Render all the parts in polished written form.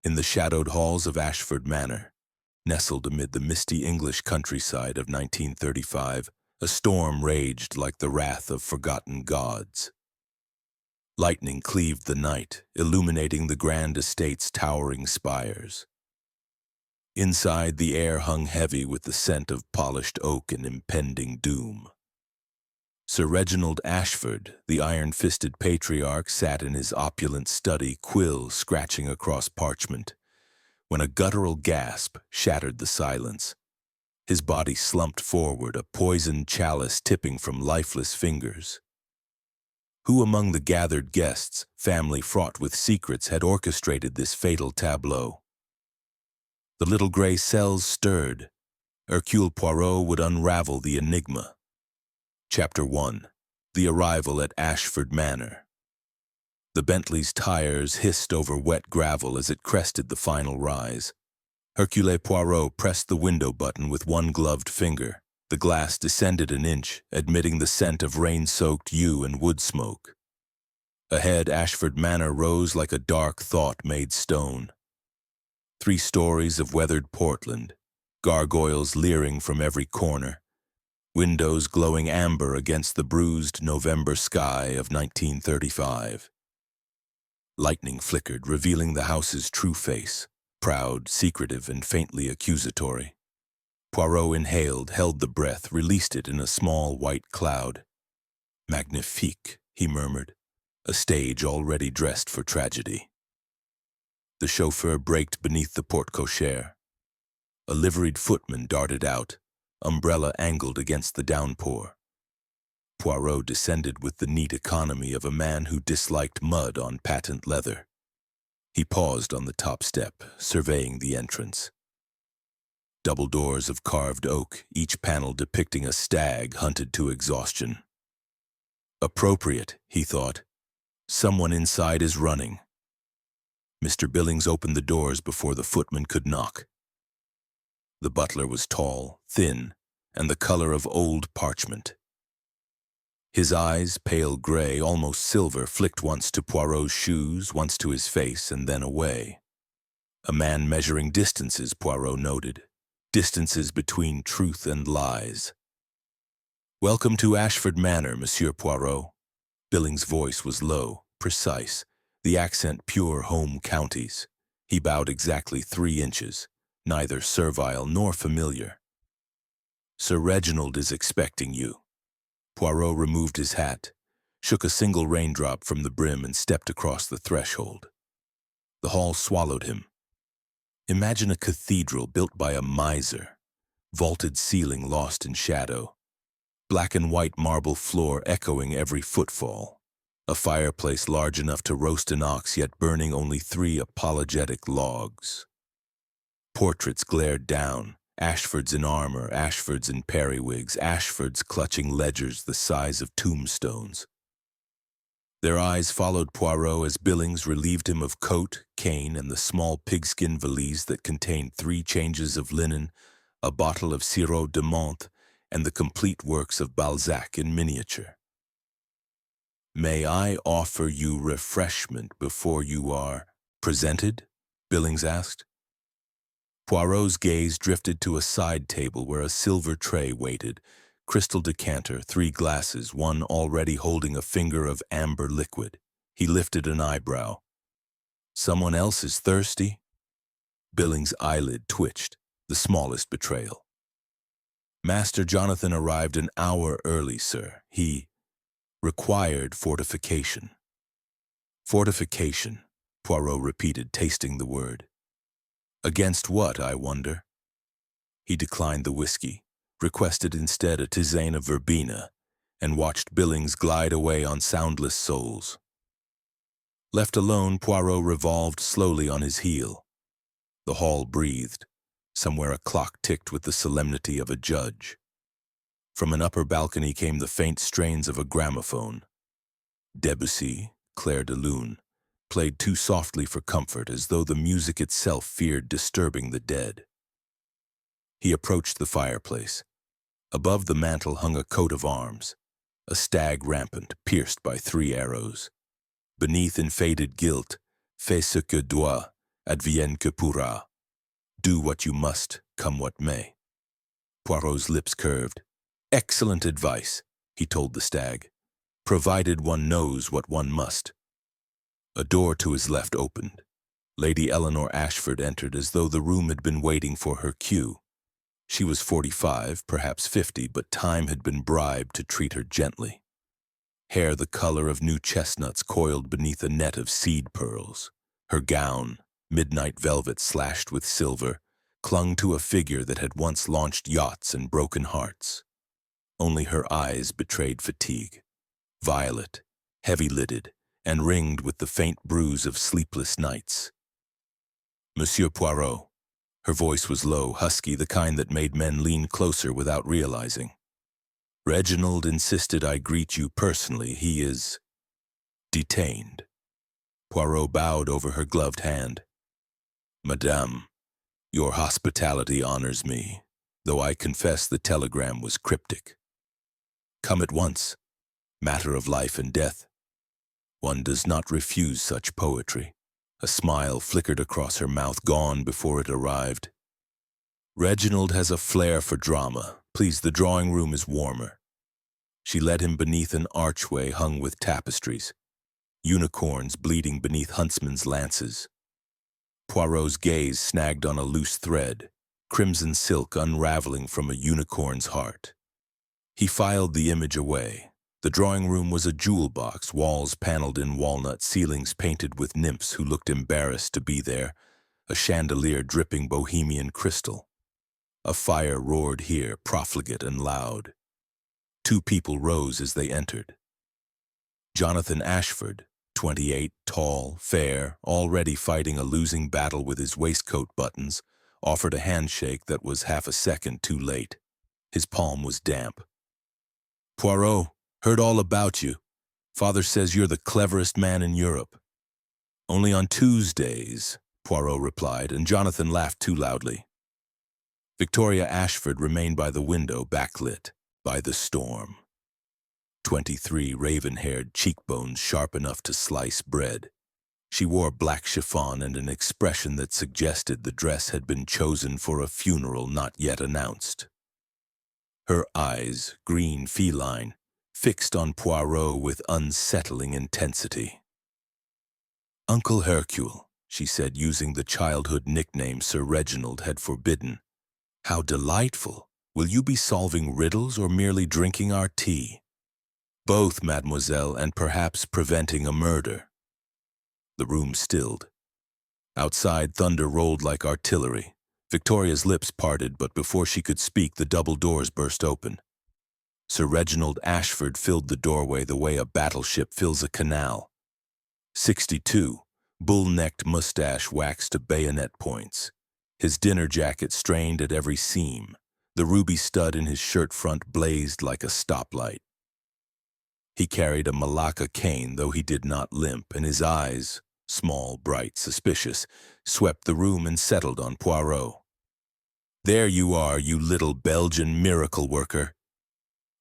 In the shadowed halls of Ashford Manor, nestled amid the misty English countryside of 1935, a storm raged like the wrath of forgotten gods. Lightning cleaved the night, illuminating the grand estate's towering spires. Inside, the air hung heavy with the scent of polished oak and impending doom. Sir Reginald Ashford, the iron-fisted patriarch, sat in his opulent study, quill scratching across parchment, when a guttural gasp shattered the silence. His body slumped forward, a poisoned chalice tipping from lifeless fingers. Who among the gathered guests, family fraught with secrets, had orchestrated this fatal tableau? The little gray cells stirred. Hercule Poirot would unravel the enigma. Chapter 1. The Arrival at Ashford Manor. The Bentley's tires hissed over wet gravel as it crested the final rise. Hercule Poirot pressed the window button with one gloved finger. The glass descended an inch, admitting the scent of rain-soaked yew and wood smoke. Ahead, Ashford Manor rose like a dark thought made stone. 3 stories of weathered Portland, gargoyles leering from every corner, windows glowing amber against the bruised November sky of 1935. Lightning flickered, revealing the house's true face, proud, secretive, and faintly accusatory. Poirot inhaled, held the breath, released it in a small white cloud. Magnifique, he murmured, a stage already dressed for tragedy. The chauffeur braked beneath the porte-cochere. A liveried footman darted out, umbrella angled against the downpour. Poirot descended with the neat economy of a man who disliked mud on patent leather. He paused on the top step, surveying the entrance. Double doors of carved oak, each panel depicting a stag hunted to exhaustion. Appropriate, he thought. Someone inside is running. Mr. Billings opened the doors before the footman could knock. The butler was tall, thin, and the color of old parchment. His eyes, pale gray, almost silver, flicked once to Poirot's shoes, once to his face, and then away. A man measuring distances, Poirot noted. Distances between truth and lies. "Welcome to Ashford Manor, Monsieur Poirot." Billings' voice was low, precise, the accent pure home counties. He bowed exactly 3 inches, neither servile nor familiar. "Sir Reginald is expecting you." Poirot removed his hat, shook a single raindrop from the brim, and stepped across the threshold. The hall swallowed him. Imagine a cathedral built by a miser, vaulted ceiling lost in shadow, black and white marble floor echoing every footfall, a fireplace large enough to roast an ox yet burning only 3 apologetic logs. Portraits glared down, Ashfords in armor, Ashfords in periwigs, Ashfords clutching ledgers the size of tombstones. Their eyes followed Poirot as Billings relieved him of coat, cane, and the small pigskin valise that contained 3 changes of linen, a bottle of sirop de menthe, and the complete works of Balzac in miniature. "May I offer you refreshment before you are presented?" Billings asked. Poirot's gaze drifted to a side table where a silver tray waited, crystal decanter, 3 glasses, one already holding a finger of amber liquid. He lifted an eyebrow. "Someone else is thirsty?" Billings' eyelid twitched, the smallest betrayal. "Master Jonathan arrived an hour early, sir. He required fortification." "Fortification," Poirot repeated, tasting the word. "Against what, I wonder?" He declined the whiskey, requested instead a tisane of verbena, and watched Billings glide away on soundless soles. Left alone, Poirot revolved slowly on his heel. The hall breathed. Somewhere a clock ticked with the solemnity of a judge. From an upper balcony came the faint strains of a gramophone. Debussy, Clair de Lune, played too softly for comfort, as though the music itself feared disturbing the dead. He approached the fireplace. Above the mantel hung a coat of arms, a stag rampant, pierced by 3 arrows. Beneath, in faded gilt, "Fais ce que doit," advienne que pourra. Do what you must, come what may. Poirot's lips curved. Excellent advice, he told the stag, provided one knows what one must. A door to his left opened. Lady Eleanor Ashford entered as though the room had been waiting for her cue. She was 45, perhaps 50, but time had been bribed to treat her gently. Hair the color of new chestnuts coiled beneath a net of seed pearls. Her gown, midnight velvet slashed with silver, clung to a figure that had once launched yachts and broken hearts. Only her eyes betrayed fatigue. Violet, heavy-lidded, and ringed with the faint bruise of sleepless nights. Monsieur Poirot. Her voice was low, husky, the kind that made men lean closer without realizing. Reginald insisted I greet you personally. He is detained. Poirot bowed over her gloved hand. Madame, your hospitality honors me, though I confess the telegram was cryptic. Come at once. Matter of life and death. One does not refuse such poetry. A smile flickered across her mouth, gone before it arrived. Reginald has a flair for drama. Please, the drawing room is warmer. She led him beneath an archway hung with tapestries, unicorns bleeding beneath huntsmen's lances. Poirot's gaze snagged on a loose thread, crimson silk unraveling from a unicorn's heart. He filed the image away. The drawing room was a jewel box, walls paneled in walnut, ceilings painted with nymphs who looked embarrassed to be there, a chandelier dripping bohemian crystal. A fire roared here, profligate and loud. Two people rose as they entered. Jonathan Ashford, 28, tall, fair, already fighting a losing battle with his waistcoat buttons, offered a handshake that was half a second too late. His palm was damp. Poirot, heard all about you. Father says you're the cleverest man in Europe. Only on Tuesdays, Poirot replied, and Jonathan laughed too loudly. Victoria Ashford remained by the window, backlit by the storm. 23, raven-haired, cheekbones sharp enough to slice bread. She wore black chiffon and an expression that suggested the dress had been chosen for a funeral not yet announced. Her eyes, green feline, fixed on Poirot with unsettling intensity. Uncle Hercule, she said, using the childhood nickname Sir Reginald had forbidden. How delightful! Will you be solving riddles or merely drinking our tea? Both, mademoiselle, and perhaps preventing a murder. The room stilled. Outside, thunder rolled like artillery. Victoria's lips parted, but before she could speak, the double doors burst open. Sir Reginald Ashford filled the doorway the way a battleship fills a canal. 62, bull-necked mustache waxed to bayonet points. His dinner jacket strained at every seam. The ruby stud in his shirt front blazed like a stoplight. He carried a Malacca cane, though he did not limp, and his eyes, small, bright, suspicious, swept the room and settled on Poirot. There you are, you little Belgian miracle worker.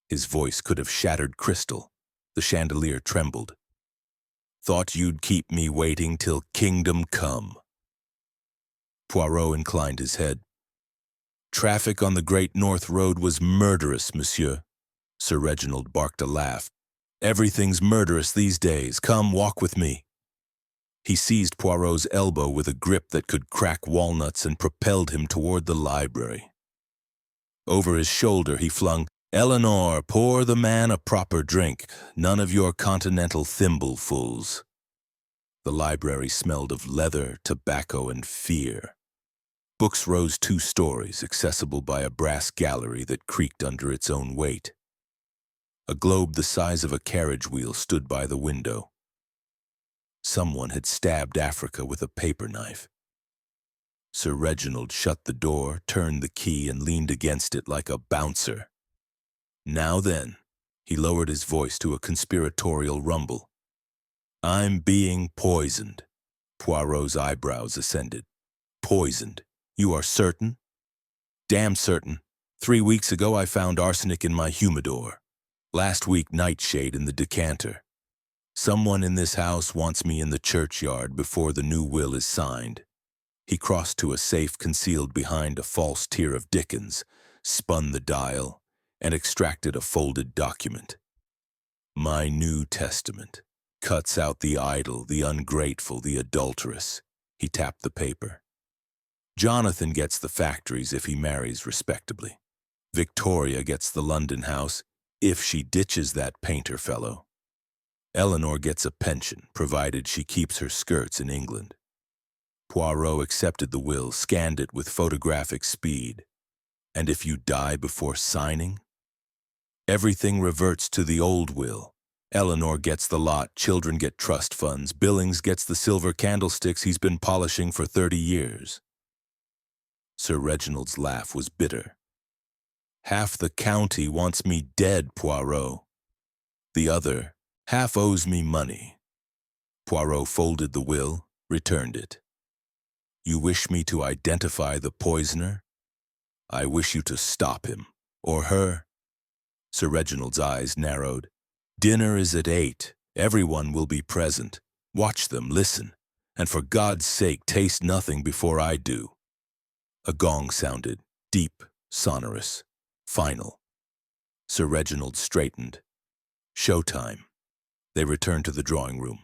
His voice could have shattered crystal. The chandelier trembled. Thought you'd keep me waiting till kingdom come. Poirot inclined his head. Traffic on the Great North Road was murderous, monsieur. Sir Reginald barked a laugh. Everything's murderous these days. Come, walk with me. He seized Poirot's elbow with a grip that could crack walnuts and propelled him toward the library. Over his shoulder he flung, Eleanor, pour the man a proper drink. None of your continental thimblefuls. The library smelled of leather, tobacco, and fear. Books rose 2 stories, accessible by a brass gallery that creaked under its own weight. A globe the size of a carriage wheel stood by the window. Someone had stabbed Africa with a paper knife. Sir Reginald shut the door, turned the key, and leaned against it like a bouncer. Now then, he lowered his voice to a conspiratorial rumble. I'm being poisoned. Poirot's eyebrows ascended. Poisoned? You are certain? Damn certain. 3 weeks ago I found arsenic in my humidor. Last week nightshade in the decanter. Someone in this house wants me in the churchyard before the new will is signed. He crossed to a safe concealed behind a false tier of Dickens, spun the dial, and extracted a folded document. My New Testament. Cuts out the idle, the ungrateful, the adulterous. He tapped the paper. Jonathan gets the factories if he marries respectably. Victoria gets the London house if she ditches that painter fellow. Eleanor gets a pension, provided she keeps her skirts in England. Poirot accepted the will, scanned it with photographic speed. And if you die before signing? Everything reverts to the old will. Eleanor gets the lot, children get trust funds, Billings gets the silver candlesticks he's been polishing for 30 years. Sir Reginald's laugh was bitter. Half the county wants me dead, Poirot. The other half owes me money. Poirot folded the will, returned it. You wish me to identify the poisoner? I wish you to stop him, or her. Sir Reginald's eyes narrowed. Dinner is at 8. Everyone will be present. Watch them, listen, and for God's sake, taste nothing before I do. A gong sounded, deep, sonorous, final. Sir Reginald straightened. Showtime. They returned to the drawing room.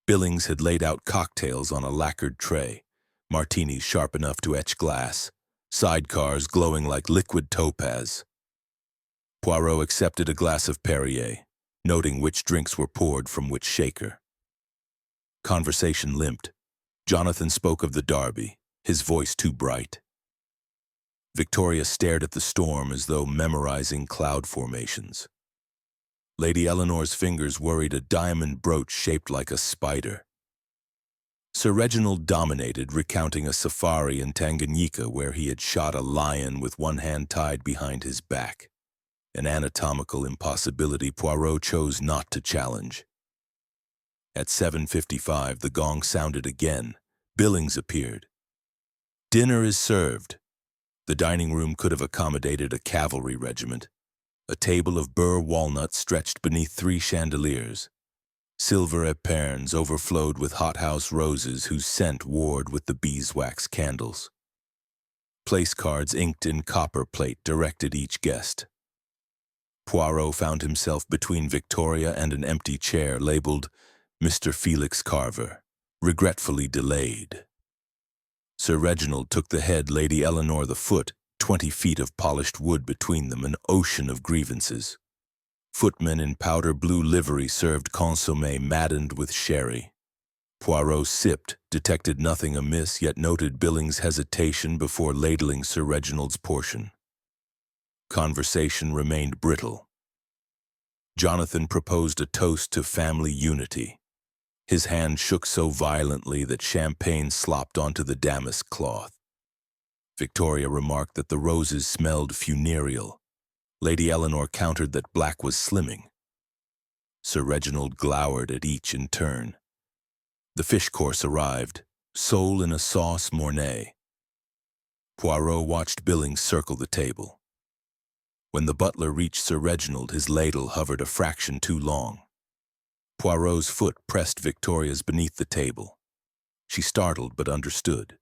Billings had laid out cocktails on a lacquered tray, martinis sharp enough to etch glass, sidecars glowing like liquid topaz. Poirot accepted a glass of Perrier, noting which drinks were poured from which shaker. Conversation limped. Jonathan spoke of the Derby, his voice too bright. Victoria stared at the storm as though memorizing cloud formations. Lady Eleanor's fingers worried a diamond brooch shaped like a spider. Sir Reginald dominated, recounting a safari in Tanganyika where he had shot a lion with one hand tied behind his back. An anatomical impossibility Poirot chose not to challenge. At 7:55, the gong sounded again. Billings appeared. Dinner is served. The dining room could have accommodated a cavalry regiment. A table of Burr walnuts stretched beneath 3 chandeliers. Silver epergnes overflowed with hothouse roses whose scent warred with the beeswax candles. Place cards inked in copper plate directed each guest. Poirot found himself between Victoria and an empty chair labeled Mr. Felix Carver, regretfully delayed. Sir Reginald took the head, Lady Eleanor the foot, 20 feet of polished wood between them, an ocean of grievances. Footmen in powder blue livery served consommé maddened with sherry. Poirot sipped, detected nothing amiss, yet noted Billings' hesitation before ladling Sir Reginald's portion. Conversation remained brittle. Jonathan proposed a toast to family unity. His hand shook so violently that champagne slopped onto the damask cloth. Victoria remarked that the roses smelled funereal. Lady Eleanor countered that black was slimming. Sir Reginald glowered at each in turn. The fish course arrived, sole in a sauce mornay. Poirot watched Billings circle the table. When the butler reached Sir Reginald, his ladle hovered a fraction too long. Poirot's foot pressed Victoria's beneath the table. She startled but understood.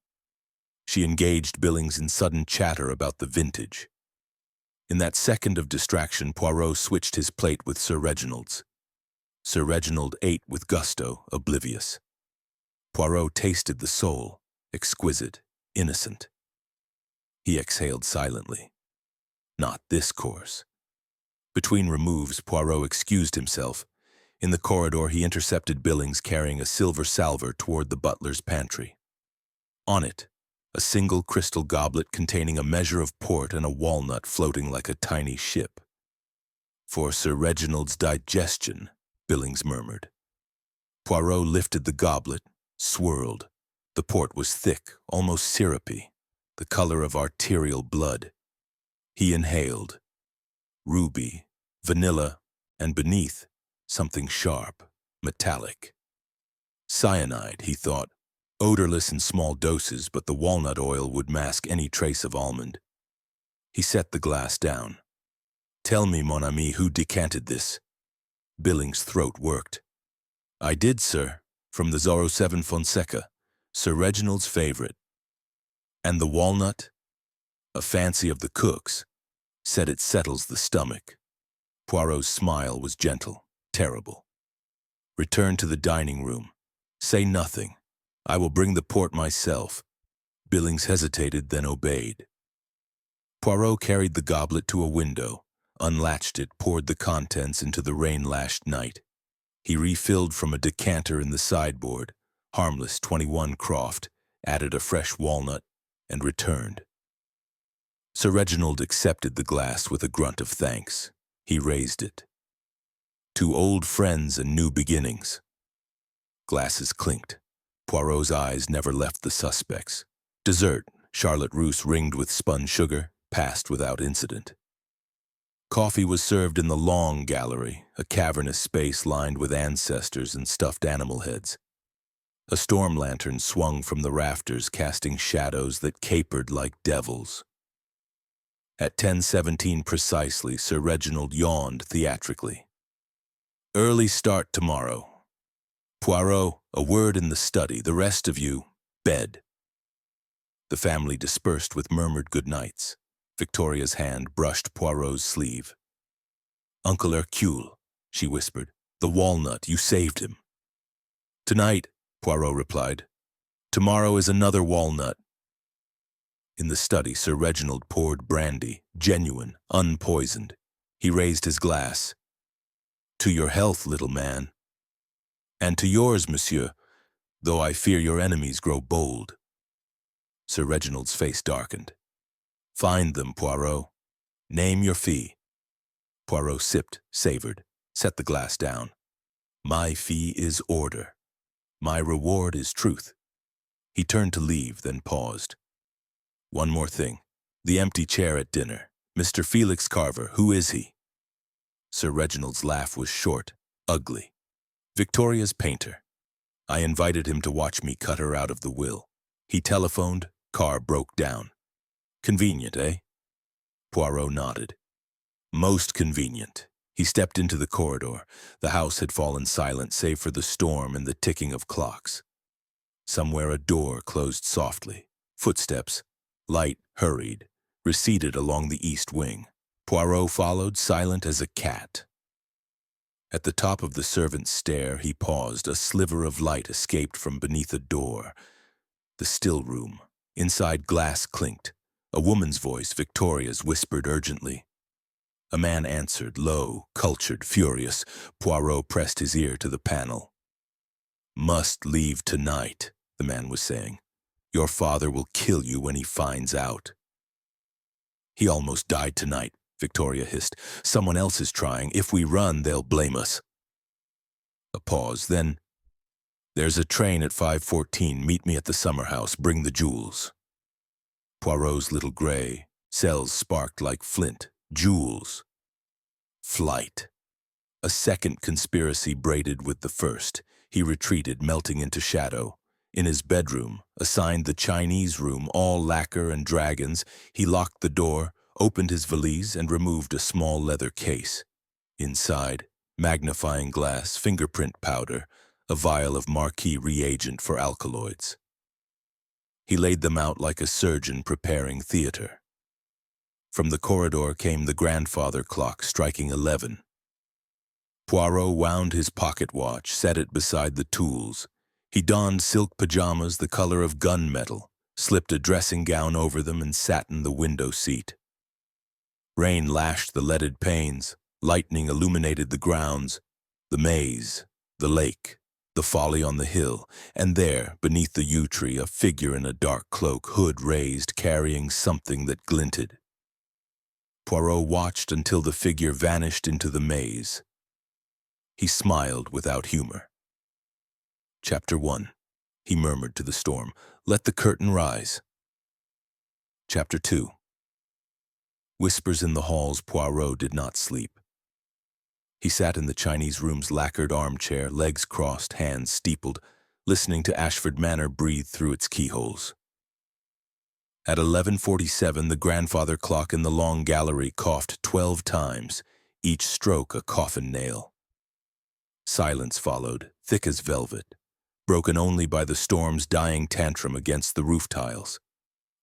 She engaged Billings in sudden chatter about the vintage. In that second of distraction, Poirot switched his plate with Sir Reginald's. Sir Reginald ate with gusto, oblivious. Poirot tasted the soul, exquisite, innocent. He exhaled silently. Not this course. Between removes, Poirot excused himself. In the corridor, he intercepted Billings carrying a silver salver toward the butler's pantry. On it, a single crystal goblet containing a measure of port and a walnut floating like a tiny ship. For Sir Reginald's digestion, Billings murmured. Poirot lifted the goblet, swirled. The port was thick, almost syrupy, the color of arterial blood. He inhaled. Ruby, vanilla, and beneath, something sharp, metallic. Cyanide, he thought, odorless in small doses, but the walnut oil would mask any trace of almond. He set the glass down. Tell me, mon ami, who decanted this? Billings' throat worked. I did, sir, from the 07 Fonseca, Sir Reginald's favorite. And the walnut? A fancy of the cook's. Said it settles the stomach. Poirot's smile was gentle, terrible. Return to the dining room. Say nothing. I will bring the port myself. Billings hesitated, then obeyed. Poirot carried the goblet to a window, unlatched it, poured the contents into the rain-lashed night. He refilled from a decanter in the sideboard, harmless 21 Croft, added a fresh walnut, and returned. Sir Reginald accepted the glass with a grunt of thanks. He raised it. To old friends and new beginnings. Glasses clinked. Poirot's eyes never left the suspects. Dessert, Charlotte Russe ringed with spun sugar, passed without incident. Coffee was served in the long gallery, a cavernous space lined with ancestors and stuffed animal heads. A storm lantern swung from the rafters, casting shadows that capered like devils. At 10:17 precisely, Sir Reginald yawned theatrically. Early start tomorrow. Poirot, a word in the study, the rest of you, bed. The family dispersed with murmured good nights. Victoria's hand brushed Poirot's sleeve. Uncle Hercule, she whispered, the walnut, you saved him. Tonight, Poirot replied. Tomorrow is another walnut. In the study, Sir Reginald poured brandy, genuine, unpoisoned. He raised his glass. To your health, little man. And to yours, monsieur, though I fear your enemies grow bold. Sir Reginald's face darkened. Find them, Poirot. Name your fee. Poirot sipped, savored, set the glass down. My fee is order. My reward is truth. He turned to leave, then paused. One more thing. The empty chair at dinner. Mr. Felix Carver, who is he? Sir Reginald's laugh was short, ugly. Victoria's painter. I invited him to watch me cut her out of the will. He telephoned, car broke down. Convenient, eh? Poirot nodded. Most convenient. He stepped into the corridor. The house had fallen silent save for the storm and the ticking of clocks. Somewhere a door closed softly. Footsteps, light, hurried, receded along the east wing. Poirot followed, silent as a cat. At the top of the servants' stair, he paused. A sliver of light escaped from beneath a door. The still room. Inside, glass clinked. A woman's voice, Victoria's, whispered urgently. A man answered, low, cultured, furious. Poirot pressed his ear to the panel. Must leave tonight, the man was saying. Your father will kill you when he finds out. He almost died tonight, Victoria hissed. Someone else is trying. If we run, they'll blame us. A pause, then, there's a train at 5:14. Meet me at the summer house. Bring the jewels. Poirot's little gray cells sparked like flint. Jewels. Flight. A second conspiracy braided with the first. He retreated, melting into shadow. In his bedroom, assigned the Chinese room, all lacquer and dragons, he locked the door, opened his valise, and removed a small leather case. Inside, magnifying glass, fingerprint powder, a vial of Marquis reagent for alkaloids. He laid them out like a surgeon preparing theater. From the corridor came the grandfather clock striking 11. Poirot wound his pocket watch, set it beside the tools. He donned silk pajamas the color of gunmetal, slipped a dressing gown over them, and sat in the window seat. Rain lashed the leaded panes, lightning illuminated the grounds, the maze, the lake, the folly on the hill, and there, beneath the yew tree, a figure in a dark cloak, hood raised, carrying something that glinted. Poirot watched until the figure vanished into the maze. He smiled without humor. Chapter 1. He murmured to the storm, "Let the curtain rise." Chapter 2. Whispers in the halls. Poirot did not sleep. He sat in the Chinese room's lacquered armchair, legs crossed, hands steepled, listening to Ashford Manor breathe through its keyholes. At 11:47, the grandfather clock in the long gallery coughed 12 times, each stroke a coffin nail. Silence followed, thick as velvet, broken only by the storm's dying tantrum against the roof tiles.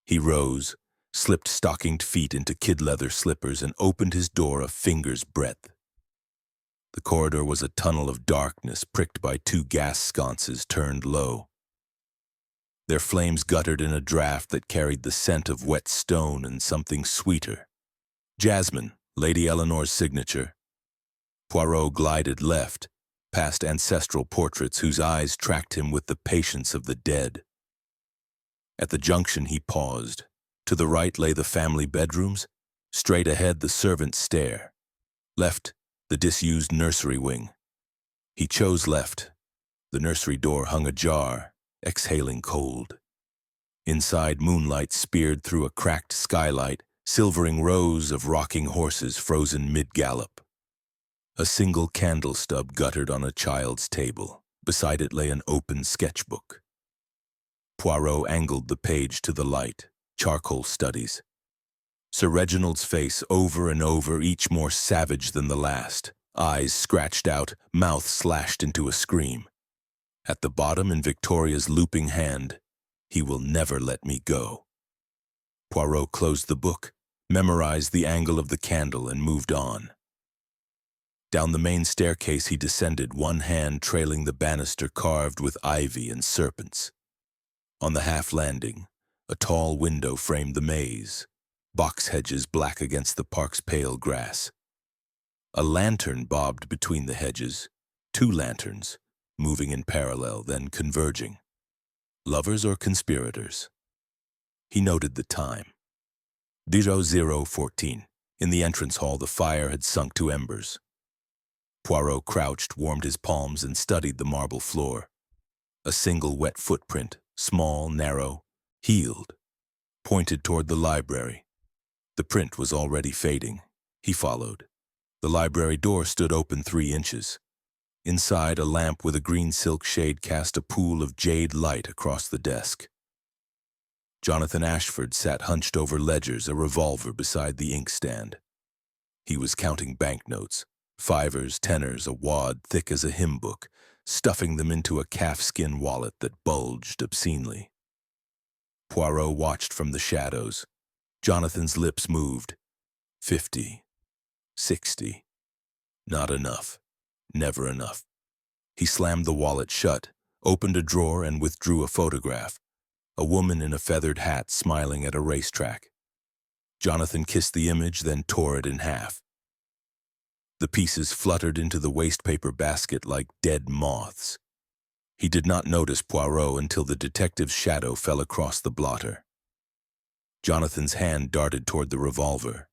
He rose, slipped stockinged feet into kid-leather slippers, and opened his door a finger's breadth. The corridor was a tunnel of darkness pricked by two gas sconces turned low. Their flames guttered in a draught that carried the scent of wet stone and something sweeter. Jasmine, Lady Eleanor's signature. Poirot glided left, past ancestral portraits whose eyes tracked him with the patience of the dead. At the junction he paused. To the right lay the family bedrooms, straight ahead the servants' stair. Left, the disused nursery wing. He chose left. The nursery door hung ajar, exhaling cold. Inside, moonlight speared through a cracked skylight, silvering rows of rocking horses frozen mid-gallop. A single candle stub guttered on a child's table. Beside it lay an open sketchbook. Poirot angled the page to the light. Charcoal studies. Sir Reginald's face over and over, each more savage than the last. Eyes scratched out, mouth slashed into a scream. At the bottom, in Victoria's looping hand, "He will never let me go." Poirot closed the book, memorized the angle of the candle, and moved on. Down the main staircase he descended, one hand trailing the banister carved with ivy and serpents. On the half landing, a tall window framed the maze, box hedges black against the park's pale grass. A lantern bobbed between the hedges, two lanterns, moving in parallel, then converging. Lovers or conspirators? He noted the time. 00:14. In the entrance hall, the fire had sunk to embers. Poirot crouched, warmed his palms, and studied the marble floor. A single wet footprint, small, narrow, healed, pointed toward the library. The print was already fading. He followed. The library door stood open 3 inches. Inside, a lamp with a green silk shade cast a pool of jade light across the desk. Jonathan Ashford sat hunched over ledgers, a revolver beside the inkstand. He was counting banknotes, fivers, tenors, a wad thick as a hymn book, stuffing them into a calfskin wallet that bulged obscenely. Poirot watched from the shadows. Jonathan's lips moved. 50. 60. Not enough. Never enough. He slammed the wallet shut, opened a drawer, and withdrew a photograph. A woman in a feathered hat smiling at a racetrack. Jonathan kissed the image, then tore it in half. The pieces fluttered into the wastepaper basket like dead moths. He did not notice Poirot until the detective's shadow fell across the blotter. Jonathan's hand darted toward the revolver.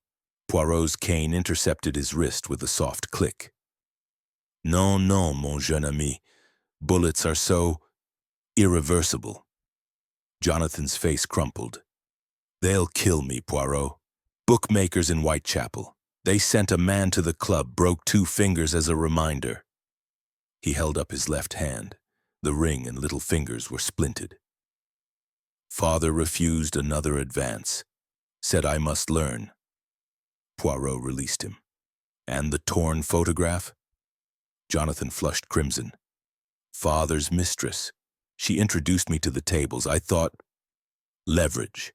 Poirot's cane intercepted his wrist with a soft click. "Non, non, mon jeune ami. Bullets are so irreversible." Jonathan's face crumpled. "They'll kill me, Poirot. Bookmakers in Whitechapel. They sent a man to the club, broke 2 fingers as a reminder." He held up his left hand. The ring and little fingers were splinted. "Father refused another advance. Said I must learn." Poirot released him. "And the torn photograph?" Jonathan flushed crimson. "Father's mistress. She introduced me to the tables. I thought... leverage."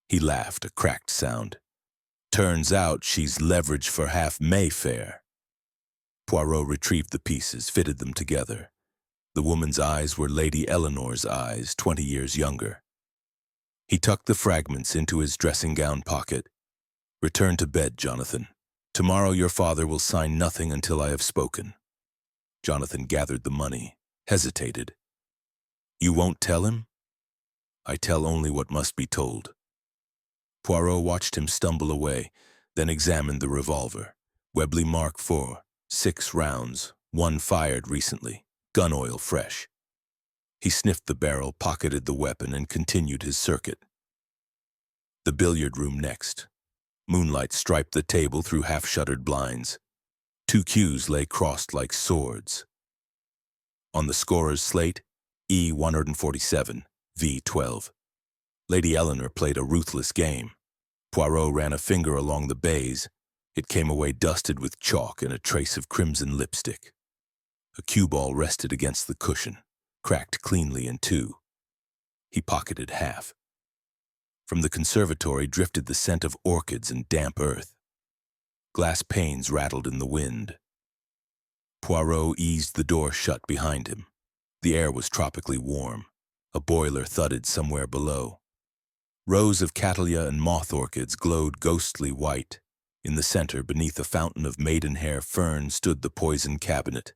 He laughed, a cracked sound. "Turns out she's leverage for half Mayfair." Poirot retrieved the pieces, fitted them together. The woman's eyes were Lady Eleanor's eyes, 20 years younger. He tucked the fragments into his dressing gown pocket. "Return to bed, Jonathan. Tomorrow your father will sign nothing until I have spoken." Jonathan gathered the money, hesitated. "You won't tell him?" "I tell only what must be told." Poirot watched him stumble away, then examined the revolver. Webley Mark IV, 6 rounds, 1 fired recently, gun oil fresh. He sniffed the barrel, pocketed the weapon, and continued his circuit. The billiard room next. Moonlight striped the table through half-shuttered blinds. 2 cues lay crossed like swords. On the scorer's slate, E147, V12. Lady Eleanor played a ruthless game. Poirot ran a finger along the baize. It came away dusted with chalk and a trace of crimson lipstick. A cue ball rested against the cushion, cracked cleanly in 2. He pocketed half. From the conservatory drifted the scent of orchids and damp earth. Glass panes rattled in the wind. Poirot eased the door shut behind him. The air was tropically warm. A boiler thudded somewhere below. Rows of cattleya and moth orchids glowed ghostly white. In the center, beneath a fountain of maidenhair fern, stood the poison cabinet,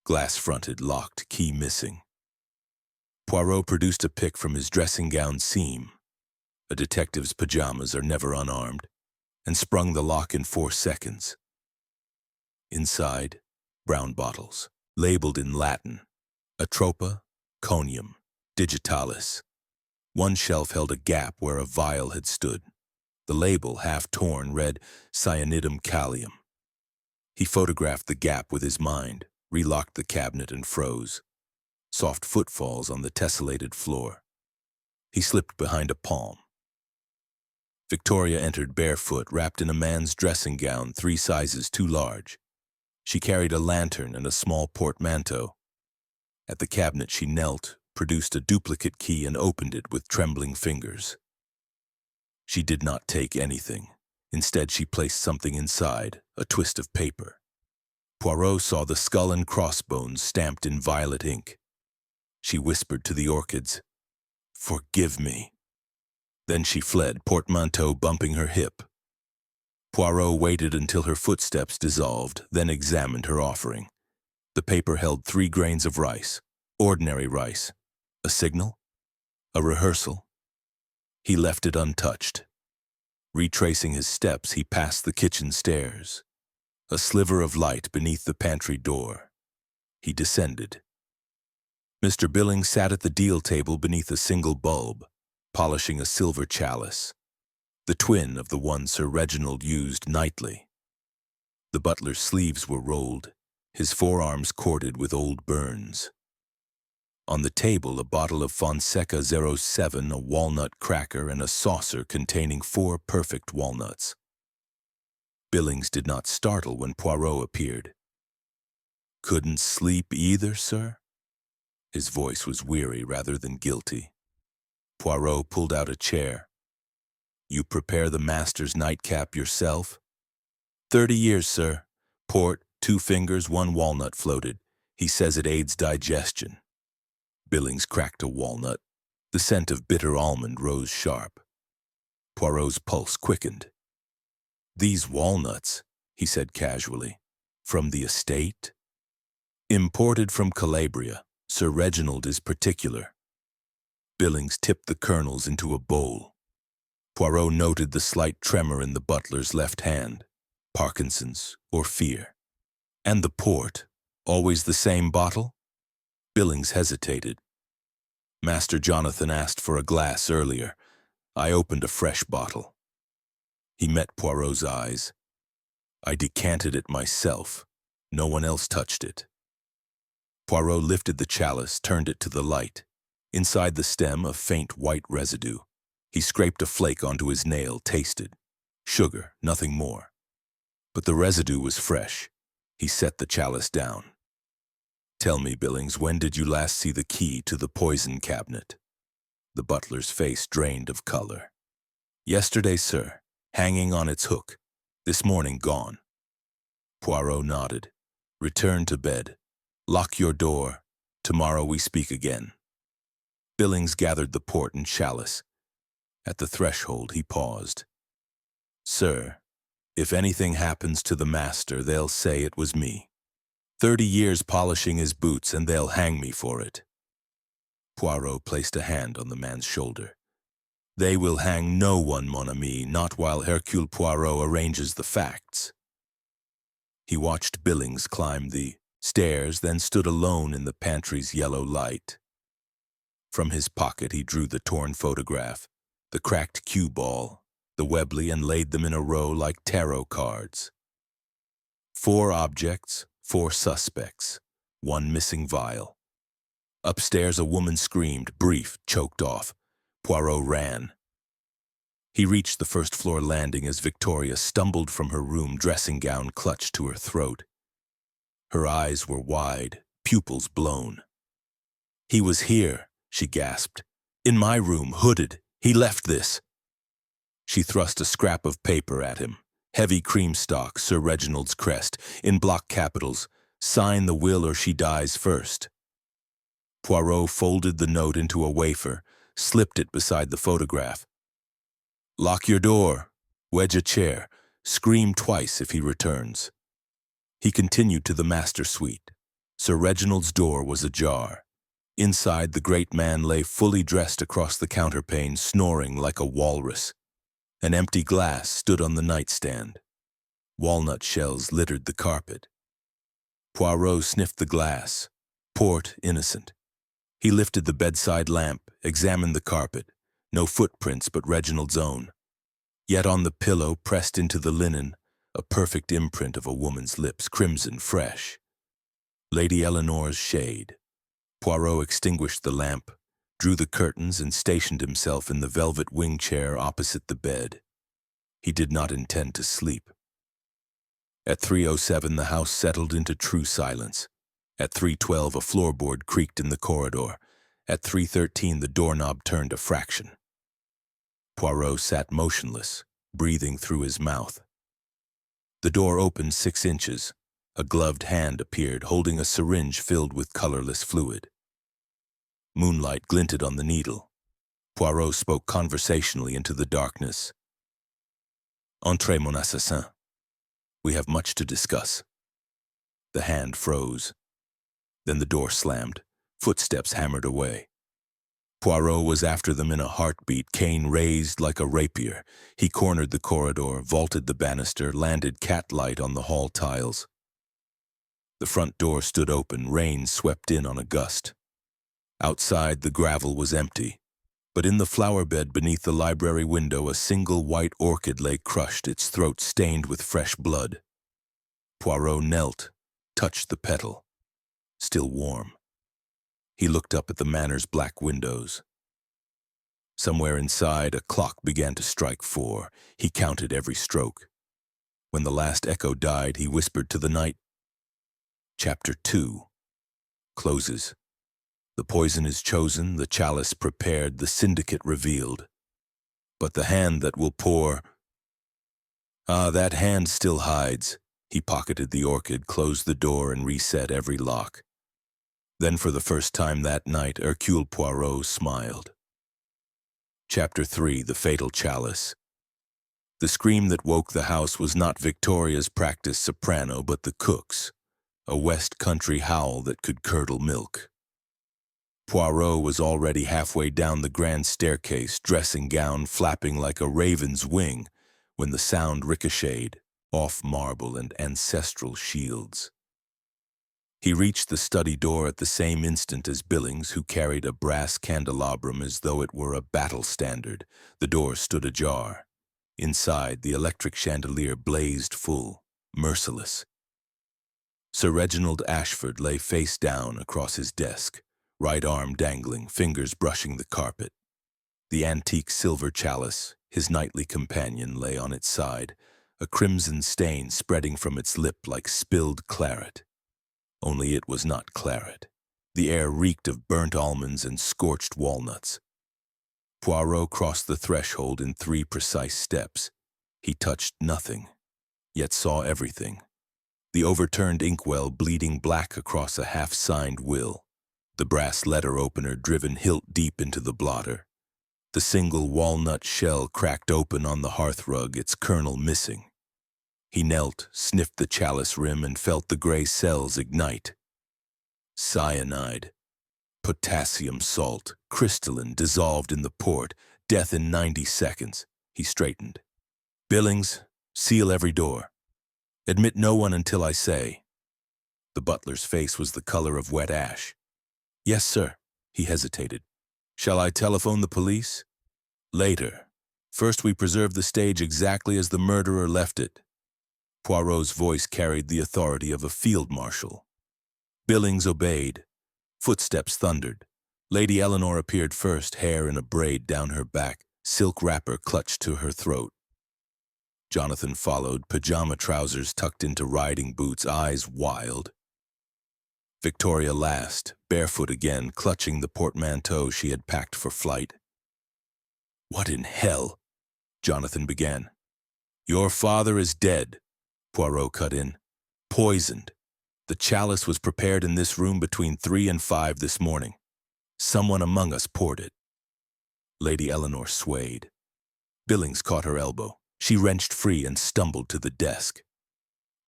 glass-fronted, locked, key missing. Poirot produced a pick from his dressing-gown seam. A detective's pajamas are never unarmed, and sprung the lock in 4 seconds. Inside, brown bottles, labeled in Latin, Atropa, Conium, Digitalis. One shelf held a gap where a vial had stood. The label, half torn, read Cyanidum Kalium. He photographed the gap with his mind, relocked the cabinet, and froze. Soft footfalls on the tessellated floor. He slipped behind a palm. Victoria entered barefoot, wrapped in a man's dressing gown 3 sizes too large. She carried a lantern and a small portmanteau. At the cabinet she knelt, produced a duplicate key, and opened it with trembling fingers. She did not take anything. Instead, she placed something inside, a twist of paper. Poirot saw the skull and crossbones stamped in violet ink. She whispered to the orchids, "Forgive me." Then she fled, portmanteau bumping her hip. Poirot waited until her footsteps dissolved, then examined her offering. The paper held 3 grains of rice, ordinary rice. A signal? A rehearsal? He left it untouched. Retracing his steps, he passed the kitchen stairs. A sliver of light beneath the pantry door. He descended. Mr. Billings sat at the deal table beneath a single bulb, polishing a silver chalice, the twin of the one Sir Reginald used nightly. The butler's sleeves were rolled, his forearms corded with old burns. On the table, a bottle of Fonseca 07, a walnut cracker, and a saucer containing 4 perfect walnuts. Billings did not startle when Poirot appeared. "Couldn't sleep either, sir?" His voice was weary rather than guilty. Poirot pulled out a chair. "You prepare the master's nightcap yourself?" 30 years, sir. Port, 2 fingers, 1 walnut floated. He says it aids digestion." Billings cracked a walnut. The scent of bitter almond rose sharp. Poirot's pulse quickened. "These walnuts," he said casually, "from the estate?" "Imported from Calabria. Sir Reginald is particular." Billings tipped the kernels into a bowl. Poirot noted the slight tremor in the butler's left hand. Parkinson's or fear. "And the port, always the same bottle?" Billings hesitated. "Master Jonathan asked for a glass earlier. I opened a fresh bottle." He met Poirot's eyes. "I decanted it myself. No one else touched it." Poirot lifted the chalice, turned it to the light. Inside the stem, a faint white residue. He scraped a flake onto his nail, tasted. Sugar, nothing more. But the residue was fresh. He set the chalice down. "Tell me, Billings, when did you last see the key to the poison cabinet?" The butler's face drained of color. "Yesterday, sir, hanging on its hook. This morning, gone." Poirot nodded. "Return to bed. Lock your door. Tomorrow we speak again." Billings gathered the port and chalice. At the threshold, he paused. "Sir, if anything happens to the master, they'll say it was me. 30 years polishing his boots, and they'll hang me for it." Poirot placed a hand on the man's shoulder. "They will hang no one, mon ami, not while Hercule Poirot arranges the facts." He watched Billings climb the stairs, then stood alone in the pantry's yellow light. From his pocket he drew the torn photograph, the cracked cue ball, the Webley, and laid them in a row like tarot cards. 4 objects, 4 suspects, 1 missing vial. Upstairs a woman screamed, brief, choked off. Poirot ran. He reached the first-floor landing as Victoria stumbled from her room, dressing gown clutched to her throat. Her eyes were wide, pupils blown. "He was here," she gasped. "In my room, hooded. He left this." She thrust a scrap of paper at him. Heavy creamstock, Sir Reginald's crest, in block capitals, "Sign the will or she dies first." Poirot folded the note into a wafer, slipped it beside the photograph. "Lock your door, wedge a chair, scream twice if he returns." He continued to the master suite. Sir Reginald's door was ajar. Inside, the great man lay fully dressed across the counterpane, snoring like a walrus. An empty glass stood on the nightstand. Walnut shells littered the carpet. Poirot sniffed the glass. Port innocent. He lifted the bedside lamp, examined the carpet. No footprints but Reginald's own. Yet on the pillow, pressed into the linen, a perfect imprint of a woman's lips, crimson fresh. Lady Eleanor's shade. Poirot extinguished the lamp, drew the curtains, and stationed himself in the velvet wing chair opposite the bed. He did not intend to sleep. At 3:07, the house settled into true silence. At 3:12, a floorboard creaked in the corridor. At 3:13, the doorknob turned a fraction. Poirot sat motionless, breathing through his mouth. The door opened 6 inches. A gloved hand appeared, holding a syringe filled with colorless fluid. Moonlight glinted on the needle. Poirot spoke conversationally into the darkness. "Entrez, mon assassin. We have much to discuss." The hand froze. Then the door slammed. Footsteps hammered away. Poirot was after them in a heartbeat, cane raised like a rapier. He cornered the corridor, vaulted the banister, landed cat-light on the hall tiles. The front door stood open, rain swept in on a gust. Outside, the gravel was empty, but in the flower bed beneath the library window, a single white orchid lay crushed, its throat stained with fresh blood. Poirot knelt, touched the petal. Still warm. He looked up at the manor's black windows. Somewhere inside, a clock began to strike 4. He counted every stroke. When the last echo died, he whispered to the night. Chapter 2 closes. The poison is chosen, the chalice prepared, the syndicate revealed. But the hand that will pour... Ah, that hand still hides. He pocketed the orchid, closed the door, and reset every lock. Then for the first time that night, Hercule Poirot smiled. Chapter 3 The Fatal Chalice. The scream that woke the house was not Victoria's practiced soprano, but the cook's, a West Country howl that could curdle milk. Poirot was already halfway down the grand staircase, dressing gown flapping like a raven's wing, when the sound ricocheted off marble and ancestral shields. He reached the study door at the same instant as Billings, who carried a brass candelabrum as though it were a battle standard. The door stood ajar. Inside, the electric chandelier blazed full, merciless. Sir Reginald Ashford lay face down across his desk, right arm dangling, fingers brushing the carpet. The antique silver chalice, his nightly companion, lay on its side, a crimson stain spreading from its lip like spilled claret. Only it was not claret. The air reeked of burnt almonds and scorched walnuts. Poirot crossed the threshold in 3 precise steps. He touched nothing, yet saw everything. The overturned inkwell bleeding black across a half-signed will. The brass letter opener driven hilt deep into the blotter. The single walnut shell cracked open on the hearthrug, its kernel missing. He knelt, sniffed the chalice rim, and felt the gray cells ignite. Cyanide, potassium salt, crystalline, dissolved in the port, death in 90 seconds. He straightened. "Billings, seal every door. Admit no one until I say." The butler's face was the color of wet ash. "Yes, sir." He hesitated. "Shall I telephone the police?" "Later. First we preserve the stage exactly as the murderer left it." Poirot's voice carried the authority of a field marshal. Billings obeyed. Footsteps thundered. Lady Eleanor appeared first, hair in a braid down her back, silk wrapper clutched to her throat. Jonathan followed, pajama trousers tucked into riding boots, eyes wild. Victoria last, barefoot again, clutching the portmanteau she had packed for flight. "What in hell?" Jonathan began. Your father is dead, Poirot cut in. Poisoned. The chalice was prepared in this room between 3 and 5 this morning. Someone among us poured it. Lady Eleanor swayed. Billings caught her elbow. She wrenched free and stumbled to the desk.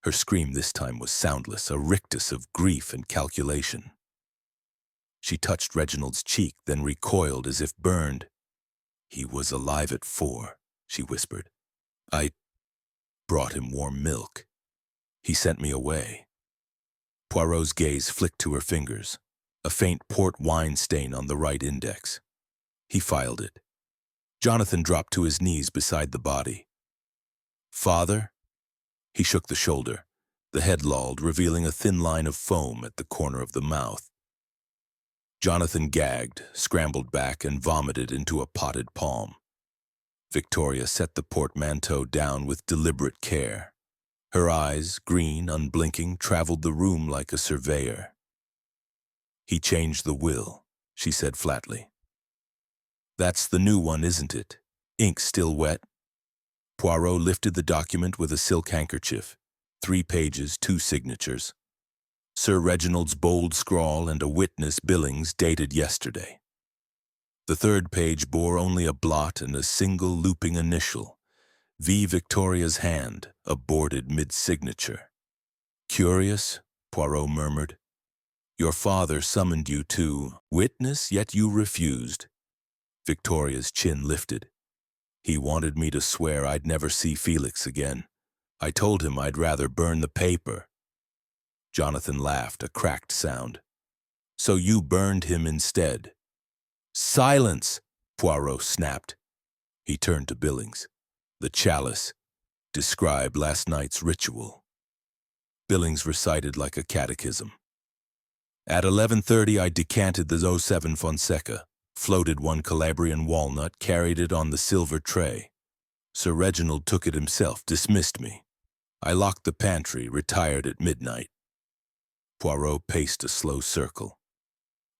Her scream this time was soundless, a rictus of grief and calculation. She touched Reginald's cheek, then recoiled as if burned. He was alive at 4, she whispered. I brought him warm milk. He sent me away. Poirot's gaze flicked to her fingers, a faint port wine stain on the right index. He filed it. Jonathan dropped to his knees beside the body. Father? He shook the shoulder. The head lolled, revealing a thin line of foam at the corner of the mouth. Jonathan gagged, scrambled back, and vomited into a potted palm. Victoria set the portmanteau down with deliberate care. Her eyes, green, unblinking, traveled the room like a surveyor. He changed the will, she said flatly. That's the new one, isn't it? Ink still wet? Poirot lifted the document with a silk handkerchief. 3 pages, 2 signatures. Sir Reginald's bold scrawl and a witness, Billings, dated yesterday. The 3rd page bore only a blot and a single looping initial. V. Victoria's hand, aborted mid-signature. Curious, Poirot murmured. Your father summoned you to witness, yet you refused. Victoria's chin lifted. He wanted me to swear I'd never see Felix again. I told him I'd rather burn the paper. Jonathan laughed, a cracked sound. So you burned him instead. Silence, Poirot snapped. He turned to Billings. The chalice. Describe last night's ritual. Billings recited like a catechism. At 11:30 I decanted the 07 Fonseca, floated 1 Calabrian walnut, carried it on the silver tray. Sir Reginald took it himself, dismissed me. I locked the pantry, retired at midnight. Poirot paced a slow circle.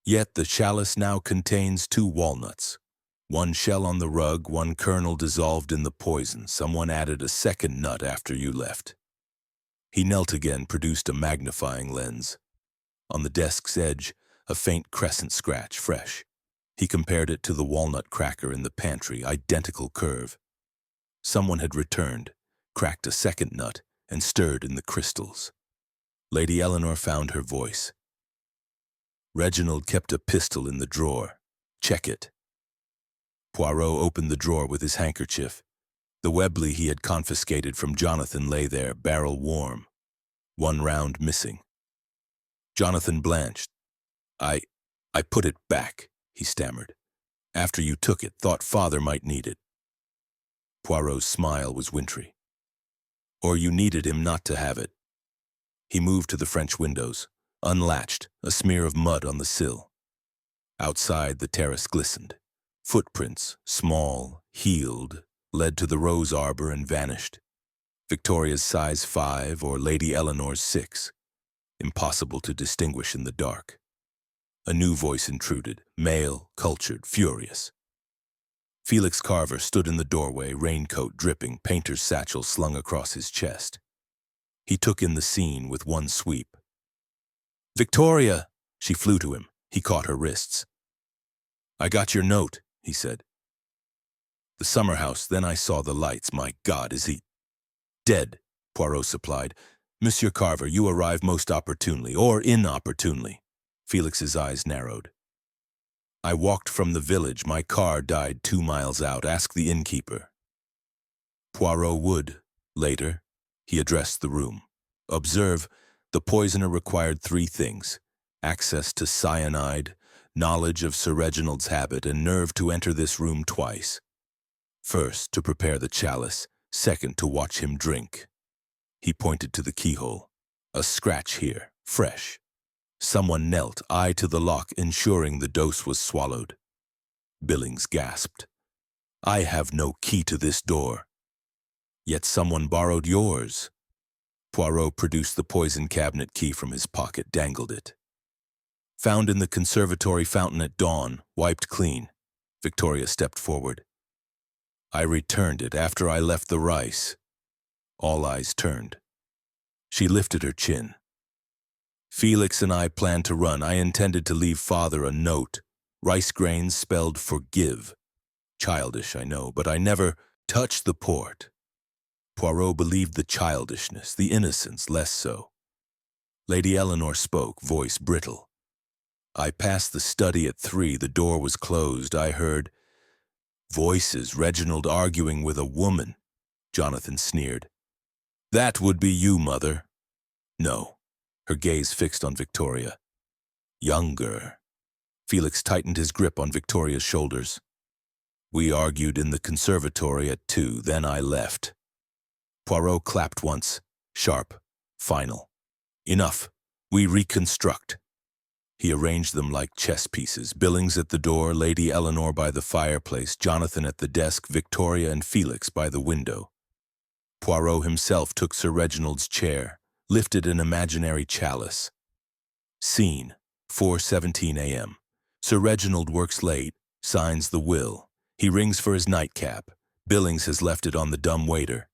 Yet the chalice now contains 2 walnuts. 1 shell on the rug, 1 kernel dissolved in the poison. Someone added a 2nd nut after you left. He knelt again, produced a magnifying lens. On the desk's edge, a faint crescent scratch, fresh. He compared it to the walnut cracker in the pantry, identical curve. Someone had returned, cracked a 2nd nut, and stirred in the crystals. Lady Eleanor found her voice. Reginald kept a pistol in the drawer. Check it. Poirot opened the drawer with his handkerchief. The Webley he had confiscated from Jonathan lay there, barrel warm. 1 round missing. Jonathan blanched. I put it back, he stammered. After you took it, thought father might need it. Poirot's smile was wintry. Or you needed him not to have it. He moved to the French windows, unlatched, a smear of mud on the sill. Outside, the terrace glistened. Footprints, small, heeled, led to the rose arbor and vanished. Victoria's size 5 or Lady Eleanor's 6. Impossible to distinguish in the dark. A new voice intruded, male, cultured, furious. Felix Carver stood in the doorway, raincoat dripping, painter's satchel slung across his chest. He took in the scene with 1 sweep. Victoria! She flew to him. He caught her wrists. I got your note, he said. The summer house, then I saw the lights. My God, is he dead? Poirot supplied. Monsieur Carver, you arrive most opportunely, or inopportunely. Felix's eyes narrowed. I walked from the village. My car died 2 miles out. Ask the innkeeper. Poirot would. Later, he addressed the room. Observe, the poisoner required 3 things: access to cyanide, knowledge of Sir Reginald's habit, and nerve to enter this room twice. First, to prepare the chalice. Second, to watch him drink. He pointed to the keyhole. A scratch here, fresh. Someone knelt, eye to the lock, ensuring the dose was swallowed. Billings gasped. I have no key to this door. Yet someone borrowed yours. Poirot produced the poison cabinet key from his pocket, dangled it. Found in the conservatory fountain at dawn, wiped clean. Victoria stepped forward. I returned it after I left the rice. All eyes turned. She lifted her chin. Felix and I planned to run. I intended to leave Father a note. Rice grains spelled forgive. Childish, I know, but I never touched the port. Poirot believed the childishness, the innocence less so. Lady Eleanor spoke, voice brittle. I passed the study at 3. The door was closed. I heard voices, Reginald arguing with a woman. Jonathan sneered. That would be you, Mother. No. Her gaze fixed on Victoria. Younger. Felix tightened his grip on Victoria's shoulders. We argued in the conservatory at 2, then I left. Poirot clapped once, sharp, final. Enough. We reconstruct. He arranged them like chess pieces, Billings at the door, Lady Eleanor by the fireplace, Jonathan at the desk, Victoria and Felix by the window. Poirot himself took Sir Reginald's chair, lifted an imaginary chalice. Scene, 4:17 a.m. Sir Reginald works late, signs the will. He rings for his nightcap. Billings has left it on the dumb waiter.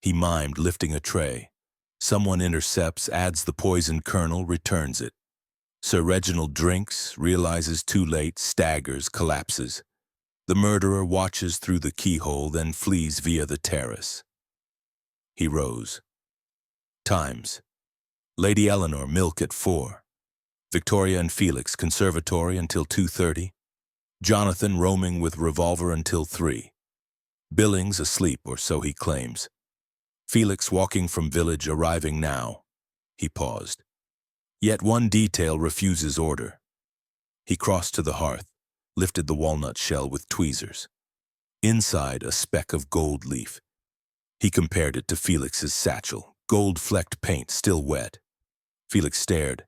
He mimed, lifting a tray. Someone intercepts, adds the poisoned kernel, returns it. Sir Reginald drinks, realizes too late, staggers, collapses. The murderer watches through the keyhole, then flees via the terrace. He rose. Times. Lady Eleanor, milk at 4. Victoria and Felix, conservatory until 2:30. Jonathan roaming with revolver until 3. Billings asleep, or so he claims. Felix walking from village, arriving now. He paused. Yet one detail refuses order. He crossed to the hearth, lifted the walnut shell with tweezers. Inside, a speck of gold leaf. He compared it to Felix's satchel, gold-flecked paint, still wet. Felix stared.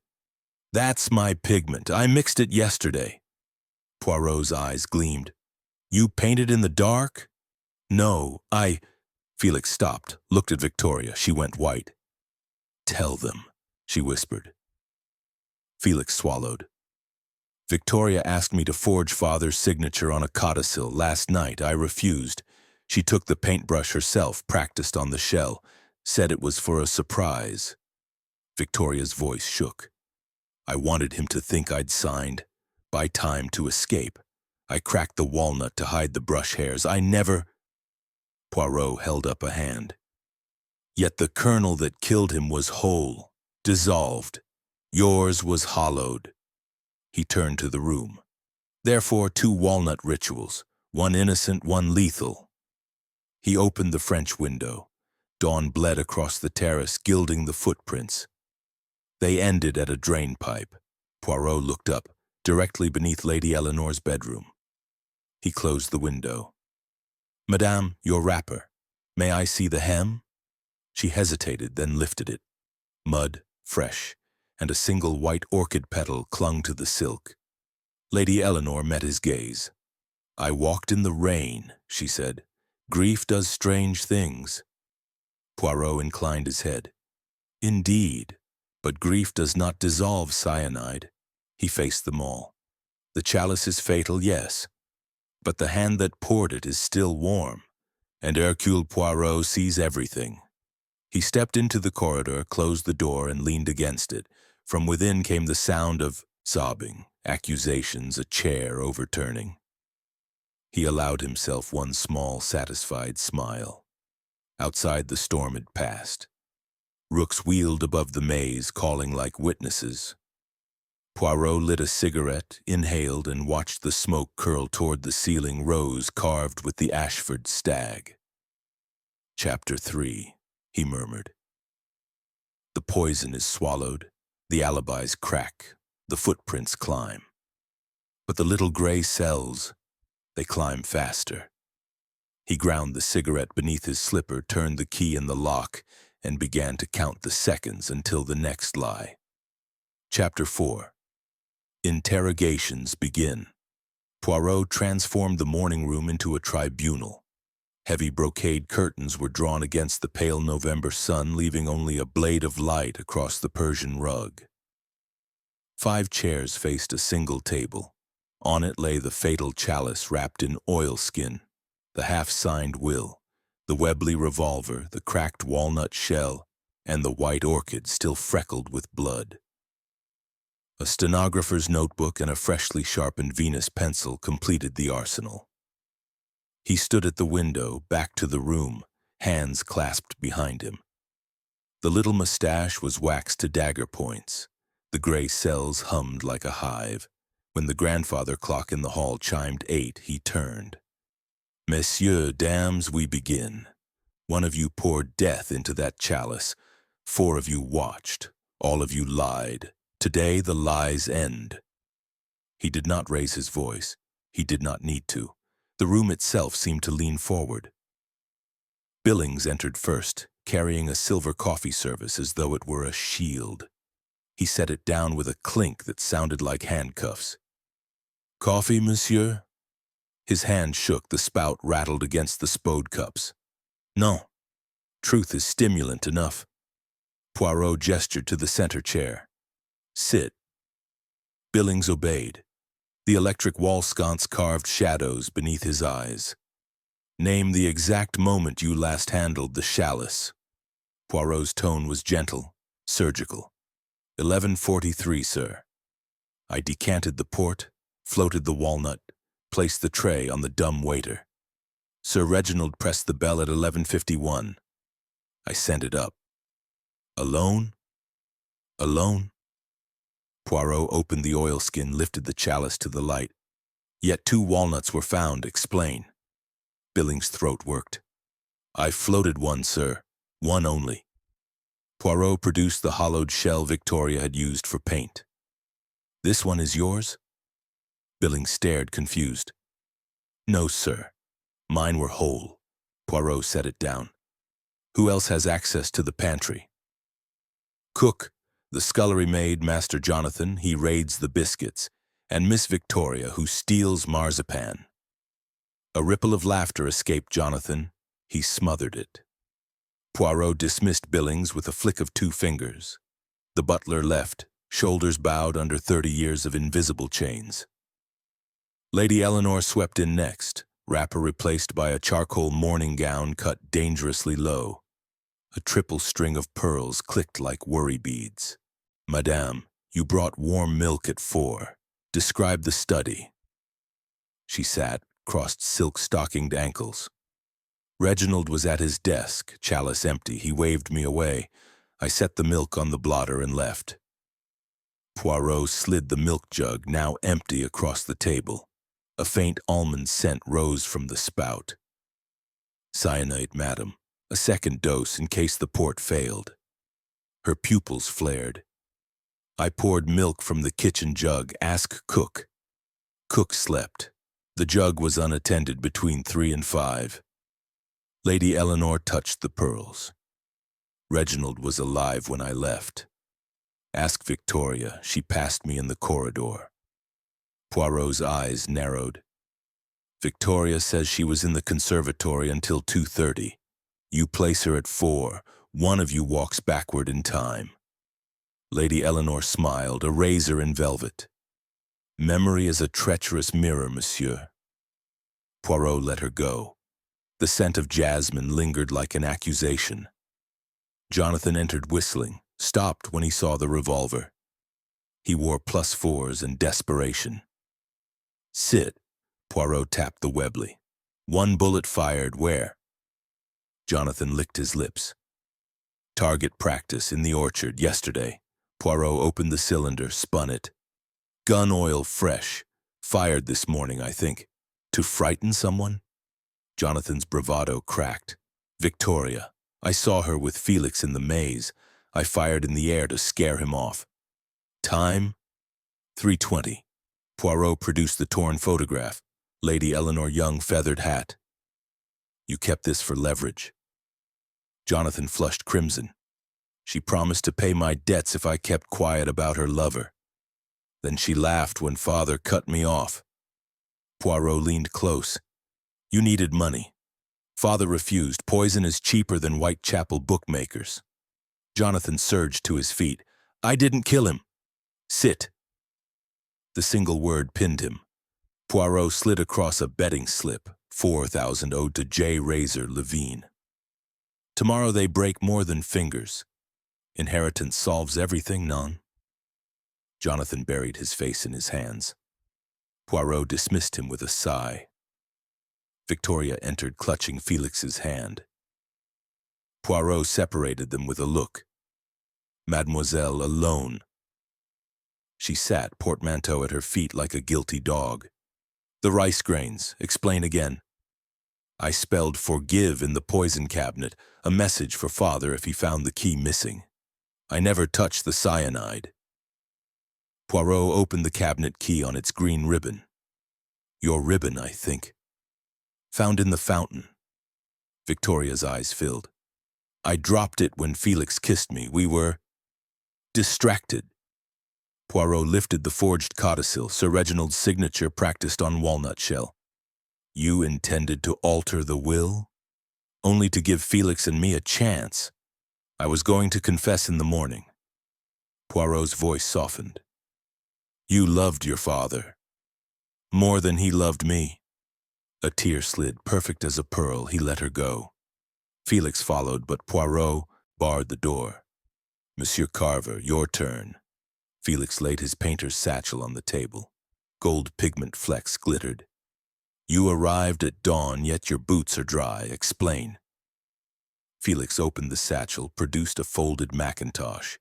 That's my pigment. I mixed it yesterday. Poirot's eyes gleamed. You painted in the dark? No, Felix stopped, looked at Victoria. She went white. Tell them, she whispered. Felix swallowed. Victoria asked me to forge Father's signature on a codicil last night. I refused. She took the paintbrush herself, practiced on the shell, said it was for a surprise. Victoria's voice shook. I wanted him to think I'd signed. Buy time to escape. I cracked the walnut to hide the brush hairs. I never... Poirot held up a hand. Yet the kernel that killed him was whole, dissolved. Yours was hollowed. He turned to the room. Therefore, 2 walnut rituals, one innocent, one lethal. He opened the French window. Dawn bled across the terrace, gilding the footprints. They ended at a drain pipe. Poirot looked up, directly beneath Lady Eleanor's bedroom. He closed the window. Madame, your wrapper. May I see the hem? She hesitated, then lifted it. Mud, fresh, and a single white orchid petal clung to the silk. Lady Eleanor met his gaze. I walked in the rain, she said. Grief does strange things. Poirot inclined his head. Indeed, but grief does not dissolve cyanide. He faced them all. The chalice is fatal, yes, but the hand that poured it is still warm, and Hercule Poirot sees everything. He stepped into the corridor, closed the door, and leaned against it. From within came the sound of sobbing, accusations, a chair overturning. He allowed himself one small, satisfied smile. Outside, the storm had passed. Rooks wheeled above the maze, calling like witnesses. Poirot lit a cigarette, inhaled, and watched the smoke curl toward the ceiling rose carved with the Ashford stag. Chapter 3, he murmured. The poison is swallowed, the alibis crack, the footprints climb. But the little gray cells, they climb faster. He ground the cigarette beneath his slipper, turned the key in the lock, and began to count the seconds until the next lie. Chapter 4. Interrogations begin. Poirot transformed the morning room into a tribunal. Heavy brocade curtains were drawn against the pale November sun, leaving only a blade of light across the Persian rug. 5 chairs faced a single table. On it lay the fatal chalice wrapped in oilskin. the half-signed will, the Webley revolver, the cracked walnut shell, and the white orchid still freckled with blood. A stenographer's notebook and a freshly sharpened Venus pencil completed the arsenal. He stood at the window, back to the room, hands clasped behind him. The little mustache was waxed to dagger points. The gray cells hummed like a hive. When the grandfather clock in the hall chimed 8, he turned. "Messieurs, dames, we begin. One of you poured death into that chalice. 4 of you watched. All of you lied. Today the lies end." He did not raise his voice. He did not need to. The room itself seemed to lean forward. Billings entered first, carrying a silver coffee service as though it were a shield. He set it down with a clink that sounded like handcuffs. "Coffee, monsieur?" His hand shook, the spout rattled against the spode cups. "No. Truth is stimulant enough." Poirot gestured to the center chair. "Sit." Billings obeyed. The electric wall sconce carved shadows beneath his eyes. "Name the exact moment you last handled the chalice." Poirot's tone was gentle, surgical. 11:43, sir." I decanted the port, floated the walnut, placed the tray on the dumb waiter. Sir Reginald pressed the bell at 11:51. I sent it up. "Alone?" "Alone?" Poirot opened the oilskin, lifted the chalice to the light. "Yet 2 walnuts were found. Explain." Billings' throat worked. "I floated one, sir. One only." Poirot produced the hollowed shell Victoria had used for paint. "This one is yours?" Billings stared, confused. "No, sir. Mine were whole." Poirot set it down. "Who else has access to the pantry?" "Cook, the scullery maid, Master Jonathan, he raids the biscuits, and Miss Victoria, who steals marzipan." A ripple of laughter escaped Jonathan. He smothered it. Poirot dismissed Billings with a flick of 2 fingers. The butler left, shoulders bowed under 30 years of invisible chains. Lady Eleanor swept in next, wrapper replaced by a charcoal morning gown cut dangerously low. A triple string of pearls clicked like worry beads. "Madame, you brought warm milk at 4. Describe the study." She sat, crossed silk-stockinged ankles. Reginald was at his desk, chalice empty. He waved me away. I set the milk on the blotter and left. Poirot slid the milk jug, now empty, across the table. A faint almond scent rose from the spout. "Cyanide, madam. A second dose in case the port failed." Her pupils flared. I poured milk from the kitchen jug. "Ask Cook." Cook slept. The jug was unattended between 3 and 5. Lady Eleanor touched the pearls. Reginald was alive when I left. "Ask Victoria. She passed me in the corridor." Poirot's eyes narrowed. "Victoria says she was in the conservatory until 2:30. You place her at 4. One of you walks backward in time." Lady Eleanor smiled, a razor in velvet. "Memory is a treacherous mirror, monsieur." Poirot let her go. The scent of jasmine lingered like an accusation. Jonathan entered whistling, stopped when he saw the revolver. He wore +4s and desperation. "Sit." Poirot tapped the Webley. "1 bullet fired where?" Jonathan licked his lips. "Target practice in the orchard yesterday." Poirot opened the cylinder, spun it. "Gun oil fresh. Fired this morning, I think. To frighten someone?" Jonathan's bravado cracked. "Victoria. I saw her with Felix in the maze. I fired in the air to scare him off." "Time?" 3:20. Poirot produced the torn photograph. Lady Eleanor Young feathered hat. "You kept this for leverage." Jonathan flushed crimson. "She promised to pay my debts if I kept quiet about her lover. Then she laughed when father cut me off." Poirot leaned close. "You needed money. Father refused. Poison is cheaper than Whitechapel bookmakers." Jonathan surged to his feet. "I didn't kill him." "Sit." The single word pinned him. Poirot slid across a betting slip, 4,000 owed to J. Razor Levine. Tomorrow they break more than fingers. Inheritance solves everything, none. Jonathan buried his face in his hands. Poirot dismissed him with a sigh. Victoria entered, clutching Felix's hand. Poirot separated them with a look. Mademoiselle alone. She sat, portmanteau at her feet, like a guilty dog. The rice grains, explain again. I spelled forgive in the poison cabinet, a message for father if he found the key missing. I never touched the cyanide. Poirot opened the cabinet key on its green ribbon. Your ribbon, I think. Found in the fountain. Victoria's eyes filled. I dropped it when Felix kissed me. We were distracted. Poirot lifted the forged codicil, Sir Reginald's signature practiced on walnut shell. You intended to alter the will? Only to give Felix and me a chance. I was going to confess in the morning. Poirot's voice softened. You loved your father. More than he loved me. A tear slid, perfect as a pearl. He let her go. Felix followed, but Poirot barred the door. Monsieur Carver, your turn. Felix laid his painter's satchel on the table. Gold pigment flecks glittered. You arrived at dawn, yet your boots are dry. Explain. Felix opened the satchel, produced a folded mackintosh.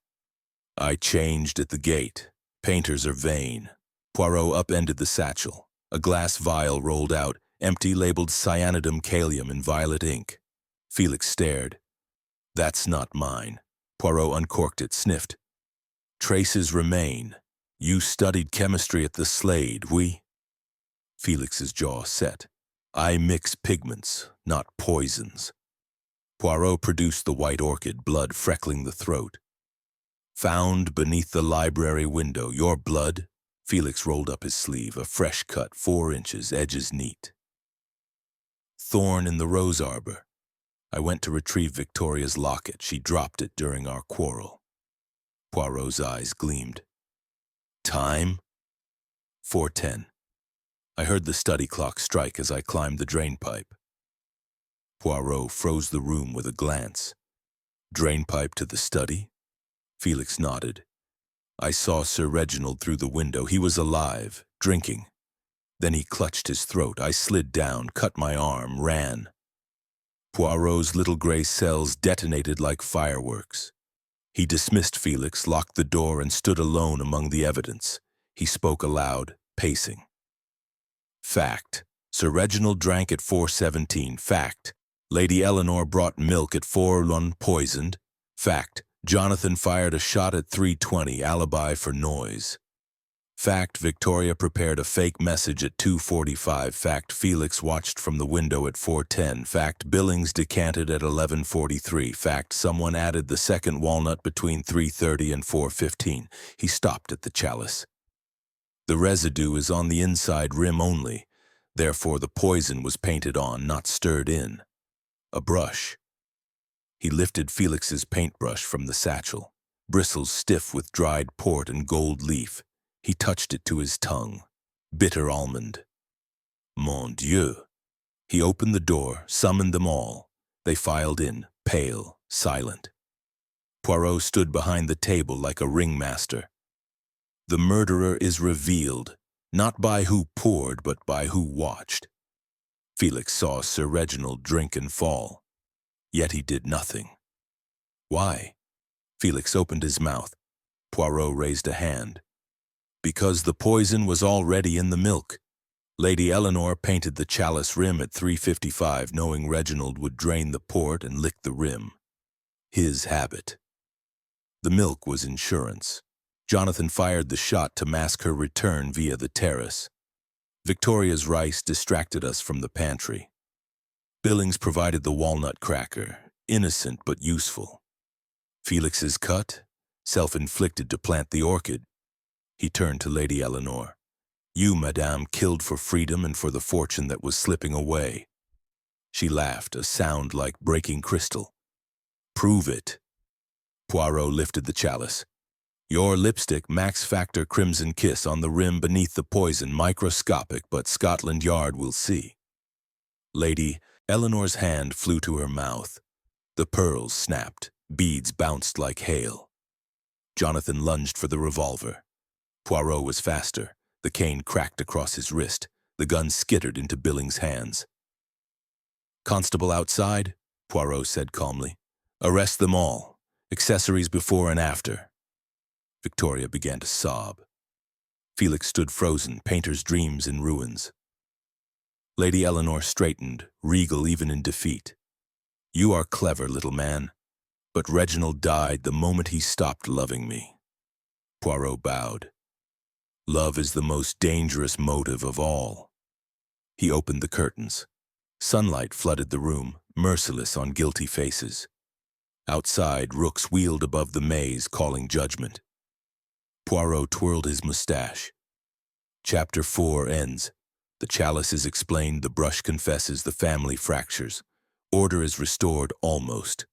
I changed at the gate. Painters are vain. Poirot upended the satchel. A glass vial rolled out, empty, labeled cyanidum kalium in violet ink. Felix stared. That's not mine. Poirot uncorked it, sniffed. Traces remain. You studied chemistry at the Slade, oui? Felix's jaw set. I mix pigments, not poisons. Poirot produced the white orchid, blood freckling the throat. Found beneath the library window. Your blood? Felix rolled up his sleeve, a fresh cut, 4 inches, edges neat. Thorn in the rose arbor. I went to retrieve Victoria's locket. She dropped it during our quarrel. Poirot's eyes gleamed. Time? 4:10. I heard the study clock strike as I climbed the drainpipe. Poirot froze the room with a glance. Drainpipe to the study? Felix nodded. I saw Sir Reginald through the window. He was alive, drinking. Then he clutched his throat. I slid down, cut my arm, ran. Poirot's little gray cells detonated like fireworks. He dismissed Felix, locked the door, and stood alone among the evidence. He spoke aloud, pacing. Fact. Sir Reginald drank at 4:17. Fact. Lady Eleanor brought milk at 4:01, poisoned. Fact. Jonathan fired a shot at 3:20, alibi for noise. Fact. Victoria prepared a fake message at 2:45. Fact. Felix watched from the window at 4:10. Fact. Billings decanted at 11:43. Fact. Someone added the second walnut between 3:30 and 4:15. He stopped at the chalice. The residue is on the inside rim only. Therefore, the poison was painted on, not stirred in. A brush. He lifted Felix's paintbrush from the satchel, bristles stiff with dried port and gold leaf. He touched it to his tongue. Bitter almond. Mon Dieu. He opened the door, summoned them all. They filed in, pale, silent. Poirot stood behind the table like a ringmaster. The murderer is revealed, not by who poured, but by who watched. Felix saw Sir Reginald drink and fall. Yet he did nothing. Why? Felix opened his mouth. Poirot raised a hand. Because the poison was already in the milk. Lady Eleanor painted the chalice rim at 3:55, knowing Reginald would drain the port and lick the rim. His habit. The milk was insurance. Jonathan fired the shot to mask her return via the terrace. Victoria's rice distracted us from the pantry. Billings provided the walnut cracker, innocent but useful. Felix's cut, self-inflicted to plant the orchid. He turned to Lady Eleanor. You, madame, killed for freedom and for the fortune that was slipping away. She laughed, a sound like breaking crystal. Prove it. Poirot lifted the chalice. Your lipstick, Max Factor Crimson Kiss on the rim beneath the poison, microscopic, but Scotland Yard will see. Lady Eleanor's hand flew to her mouth. The pearls snapped, beads bounced like hail. Jonathan lunged for the revolver. Poirot was faster. The cane cracked across his wrist. The gun skittered into Billings' hands. "Constable outside," Poirot said calmly. "Arrest them all. Accessories before and after." Victoria began to sob. Felix stood frozen, painter's dreams in ruins. Lady Eleanor straightened, regal even in defeat. "You are clever, little man, but Reginald died the moment he stopped loving me." Poirot bowed. "Love is the most dangerous motive of all." He opened the curtains. Sunlight flooded the room, merciless on guilty faces. Outside, rooks wheeled above the maze, calling judgment. Poirot twirled his mustache. Chapter 4 ends. The chalice is explained, the brush confesses, the family fractures. Order is restored almost.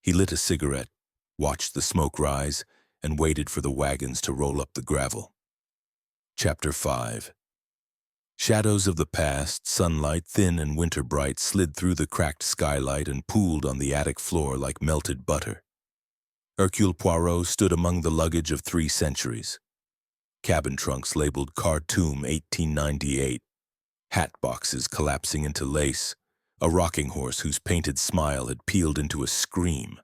He lit a cigarette, watched the smoke rise, and waited for the wagons to roll up the gravel. Chapter 5. Shadows of the past, sunlight thin and winter bright, slid through the cracked skylight and pooled on the attic floor like melted butter. Hercule Poirot stood among the luggage of 3 centuries. Cabin trunks labeled Khartoum 1898, hat boxes collapsing into lace, a rocking horse whose painted smile had peeled into a scream.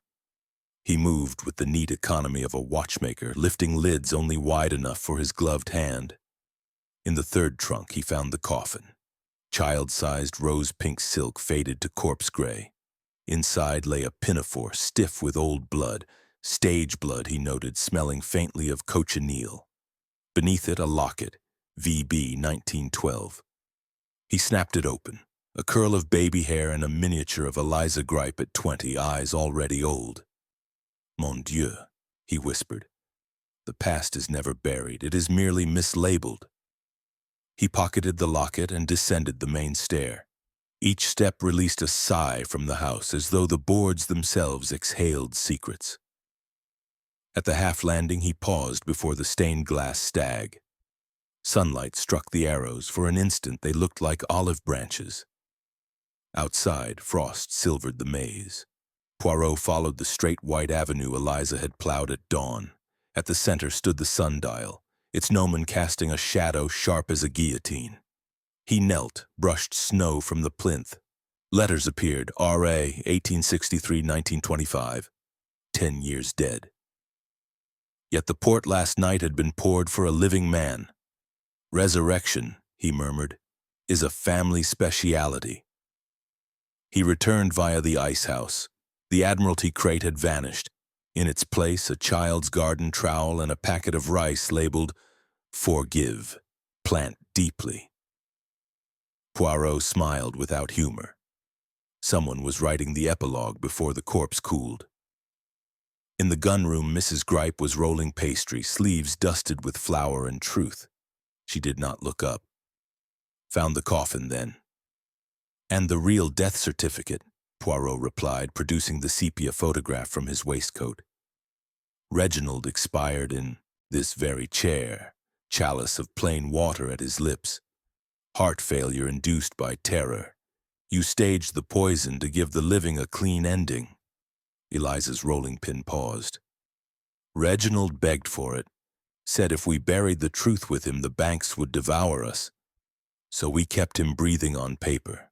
He moved with the neat economy of a watchmaker, lifting lids only wide enough for his gloved hand. In the 3rd trunk, he found the coffin. Child-sized rose-pink silk faded to corpse gray. Inside lay a pinafore, stiff with old blood, stage blood, he noted, smelling faintly of cochineal. Beneath it, a locket, VB 1912. He snapped it open, a curl of baby hair and a miniature of Eliza Gripe at 20, eyes already old. "Mon Dieu," he whispered. "The past is never buried, it is merely mislabeled." He pocketed the locket and descended the main stair. Each step released a sigh from the house, as though the boards themselves exhaled secrets. At the half-landing, he paused before the stained-glass stag. Sunlight struck the arrows. For an instant, they looked like olive branches. Outside, frost silvered the maze. Poirot followed the straight white avenue Eliza had plowed at dawn. At the center stood the sundial, its gnomon casting a shadow sharp as a guillotine. He knelt, brushed snow from the plinth. Letters appeared, R.A., 1863-1925. 10 years dead. Yet the port last night had been poured for a living man. "Resurrection," he murmured, "is a family speciality." He returned via the ice house. The Admiralty crate had vanished. In its place, a child's garden trowel and a packet of rice labeled, "Forgive. Plant deeply." Poirot smiled without humor. Someone was writing the epilogue before the corpse cooled. In the gunroom, Mrs. Gripe was rolling pastry, sleeves dusted with flour and truth. She did not look up. "Found the coffin, then." "And the real death certificate," Poirot replied, producing the sepia photograph from his waistcoat. "Reginald expired in this very chair, chalice of plain water at his lips. Heart failure induced by terror. You staged the poison to give the living a clean ending." Eliza's rolling pin paused. "Reginald begged for it, said if we buried the truth with him, the banks would devour us. So we kept him breathing on paper.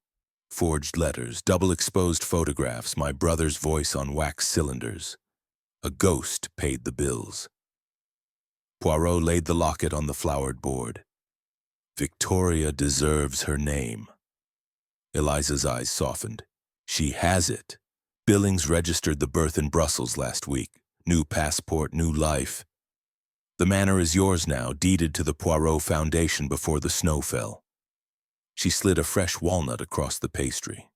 Forged letters, double-exposed photographs, my brother's voice on wax cylinders. A ghost paid the bills." Poirot laid the locket on the flowered board. "Victoria deserves her name." Eliza's eyes softened. "She has it. Billings registered the birth in Brussels last week. New passport, new life. The manor is yours now, deeded to the Poirot Foundation before the snow fell." She slid a fresh walnut across the pastry.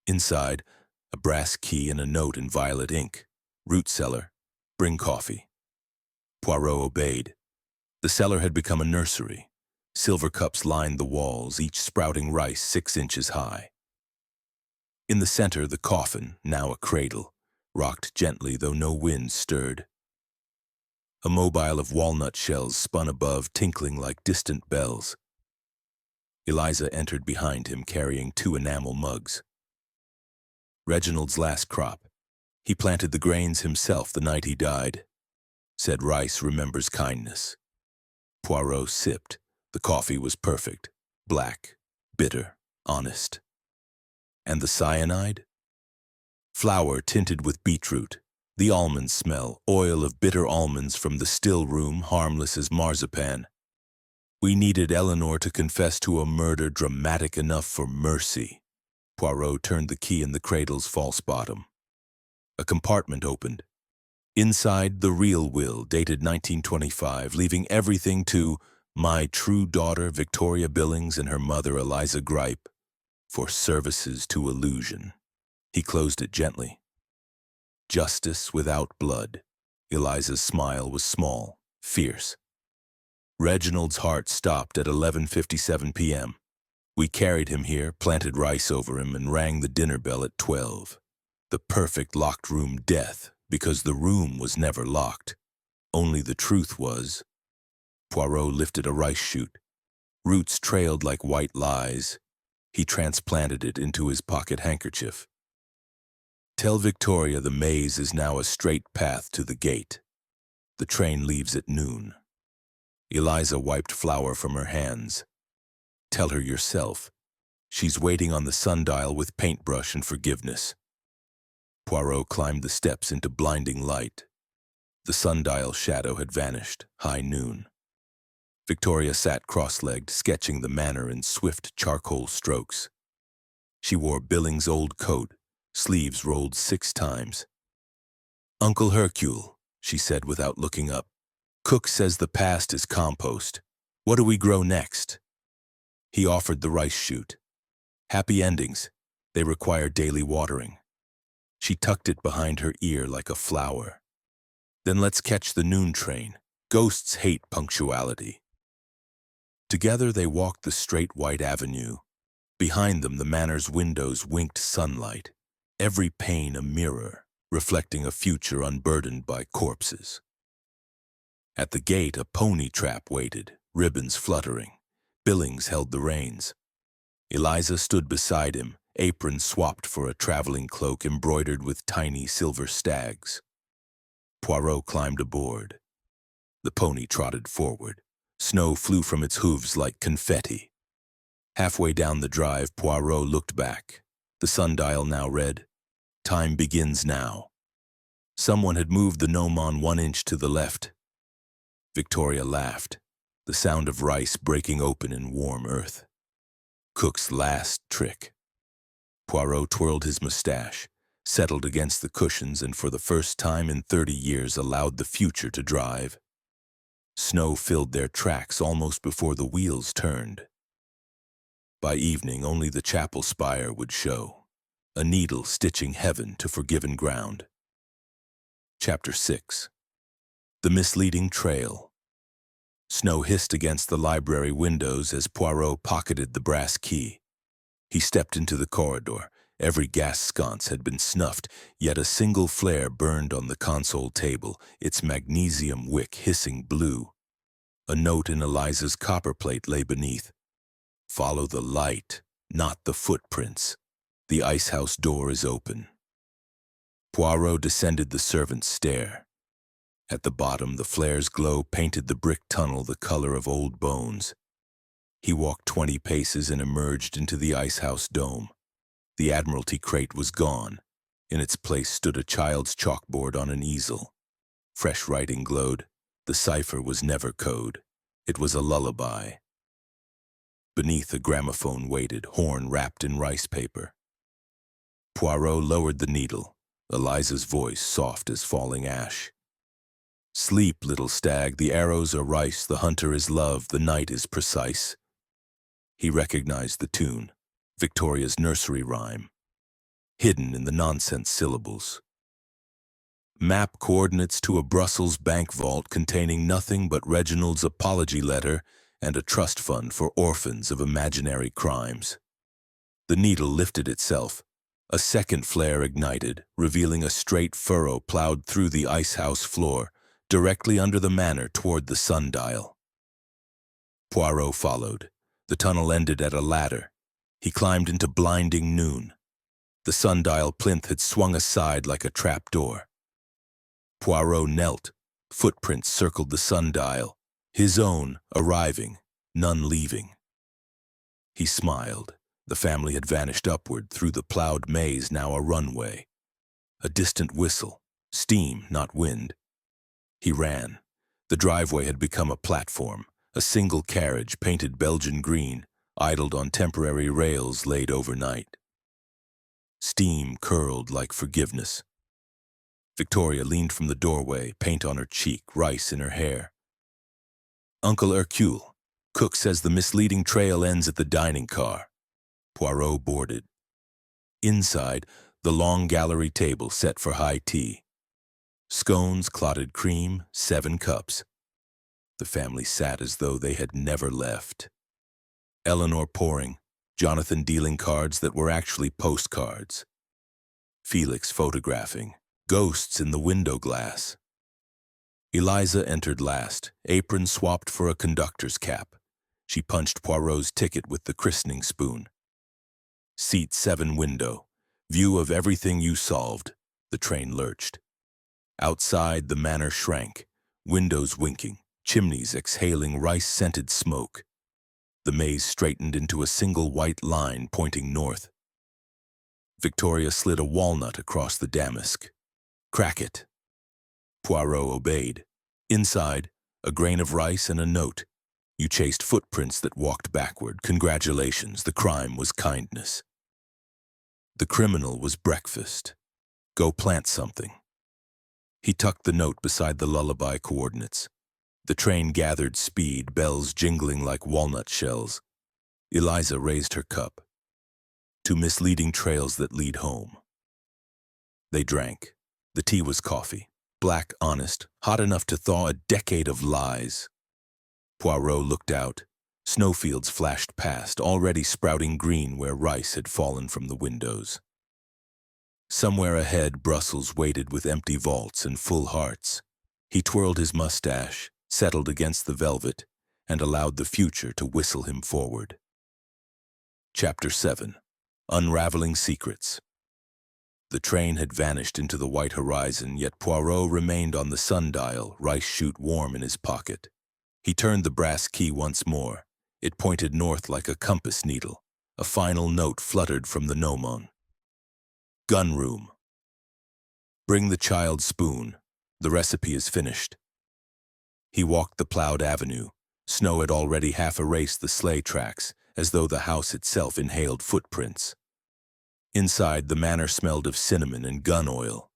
Inside, a brass key and a note in violet ink. "Root cellar. Bring coffee." Poirot obeyed. The cellar had become a nursery. Silver cups lined the walls, each sprouting rice 6 inches high. In the center, the coffin, now a cradle, rocked gently though no wind stirred. A mobile of walnut shells spun above, tinkling like distant bells. Eliza entered behind him carrying 2 enamel mugs. "Reginald's last crop. He planted the grains himself the night he died," said Rice remembers kindness. Poirot sipped. The coffee was perfect. Black, bitter, honest. "And the cyanide?" "Flour tinted with beetroot. The almond smell, oil of bitter almonds from the still room, harmless as marzipan. We needed Eleanor to confess to a murder dramatic enough for mercy." Poirot turned the key in the cradle's false bottom. A compartment opened. Inside, the real will, dated 1925, leaving everything to "my true daughter Victoria Billings and her mother Eliza Gripe for services to illusion." He closed it gently. "Justice without blood." Eliza's smile was small, fierce. Reginald's heart stopped at 11:57 p.m. We carried him here, planted rice over him, and rang the dinner bell at 12. The perfect locked room death, because the room was never locked. Only the truth was. Poirot lifted a rice shoot. Roots trailed like white lies. He transplanted it into his pocket handkerchief. "Tell Victoria the maze is now a straight path to the gate. The train leaves at noon." Eliza wiped flour from her hands. "Tell her yourself. She's waiting on the sundial with paintbrush and forgiveness." Poirot climbed the steps into blinding light. The sundial shadow had vanished, high noon. Victoria sat cross-legged, sketching the manor in swift charcoal strokes. She wore Billings' old coat, sleeves rolled 6 times. "Uncle Hercule," she said without looking up, "Cook says the past is compost. What do we grow next?" He offered the rice shoot. "Happy endings. They require daily watering." She tucked it behind her ear like a flower. "Then let's catch the noon train. Ghosts hate punctuality." Together they walked the straight white avenue. Behind them the manor's windows winked sunlight, every pane a mirror, reflecting a future unburdened by corpses. At the gate a pony trap waited, ribbons fluttering. Billings held the reins. Eliza stood beside him, apron swapped for a traveling cloak embroidered with tiny silver stags. Poirot climbed aboard. The pony trotted forward. Snow flew from its hooves like confetti. Halfway down the drive, Poirot looked back. The sundial now read, "Time begins now." Someone had moved the gnomon 1 inch to the left. Victoria laughed, the sound of rice breaking open in warm earth. Cook's last trick. Poirot twirled his mustache, settled against the cushions, and for the first time in 30 years allowed the future to drive. Snow filled their tracks almost before the wheels turned. By evening, only the chapel spire would show, a needle stitching heaven to forgiven ground. Chapter 6. The Misleading Trail. Snow hissed against the library windows as Poirot pocketed the brass key. He stepped into the corridor. Every gas sconce had been snuffed, yet a single flare burned on the console table, its magnesium wick hissing blue. A note in Eliza's copperplate lay beneath. "Follow the light, not the footprints. The icehouse door is open." Poirot descended the servant's stair. At the bottom, the flare's glow painted the brick tunnel the color of old bones. He walked 20 paces and emerged into the icehouse dome. The Admiralty crate was gone. In its place stood a child's chalkboard on an easel. Fresh writing glowed. The cipher was never code. It was a lullaby. Beneath, a gramophone waited, horn wrapped in rice paper. Poirot lowered the needle, Eliza's voice soft as falling ash. "Sleep, little stag, the arrows are rice, the hunter is love, the night is precise." He recognized the tune, Victoria's nursery rhyme, hidden in the nonsense syllables. Map coordinates to a Brussels bank vault containing nothing but Reginald's apology letter and a trust fund for orphans of imaginary crimes. The needle lifted itself. A second flare ignited, revealing a straight furrow plowed through the icehouse floor, directly under the manor toward the sundial. Poirot followed. The tunnel ended at a ladder. He climbed into blinding noon. The sundial plinth had swung aside like a trapdoor. Poirot knelt. Footprints circled the sundial, his own arriving, none leaving. He smiled. The family had vanished upward through the plowed maze, now a runway. A distant whistle, steam, not wind. He ran. The driveway had become a platform. A single carriage, painted Belgian green, idled on temporary rails laid overnight. Steam curled like forgiveness. Victoria leaned from the doorway, paint on her cheek, rice in her hair. "Uncle Hercule, cook says the misleading trail ends at the dining car." Poirot boarded. Inside, the long gallery table set for high tea. Scones, clotted cream, 7 cups. The family sat as though they had never left. Eleanor pouring, Jonathan dealing cards that were actually postcards. Felix photographing, ghosts in the window glass. Eliza entered last, apron swapped for a conductor's cap. She punched Poirot's ticket with the christening spoon. Seat 7 window, view of everything you solved. The train lurched. Outside, the manor shrank, windows winking, chimneys exhaling rice-scented smoke. The maze straightened into a single white line pointing north. Victoria slid a walnut across the damask. "Crack it." Poirot obeyed. Inside, a grain of rice and a note. "You chased footprints that walked backward. Congratulations, the crime was kindness. The criminal was breakfast. Go plant something." He tucked the note beside the lullaby coordinates. The train gathered speed, bells jingling like walnut shells. Eliza raised her cup. "To misleading trails that lead home." They drank. The tea was coffee. Black, honest, hot enough to thaw a decade of lies. Poirot looked out. Snowfields flashed past, already sprouting green where rice had fallen from the windows. Somewhere ahead, Brussels waited with empty vaults and full hearts. He twirled his mustache, settled against the velvet, and allowed the future to whistle him forward. Chapter 7. Unraveling Secrets. The train had vanished into the white horizon, yet Poirot remained on the sundial, rice shoot warm in his pocket. He turned the brass key once more. It pointed north like a compass needle. A final note fluttered from the gnomon. "Gun room. Bring the child's spoon. The recipe is finished." He walked the plowed avenue. Snow had already half erased the sleigh tracks, as though the house itself inhaled footprints. Inside, the manor smelled of cinnamon and gun oil.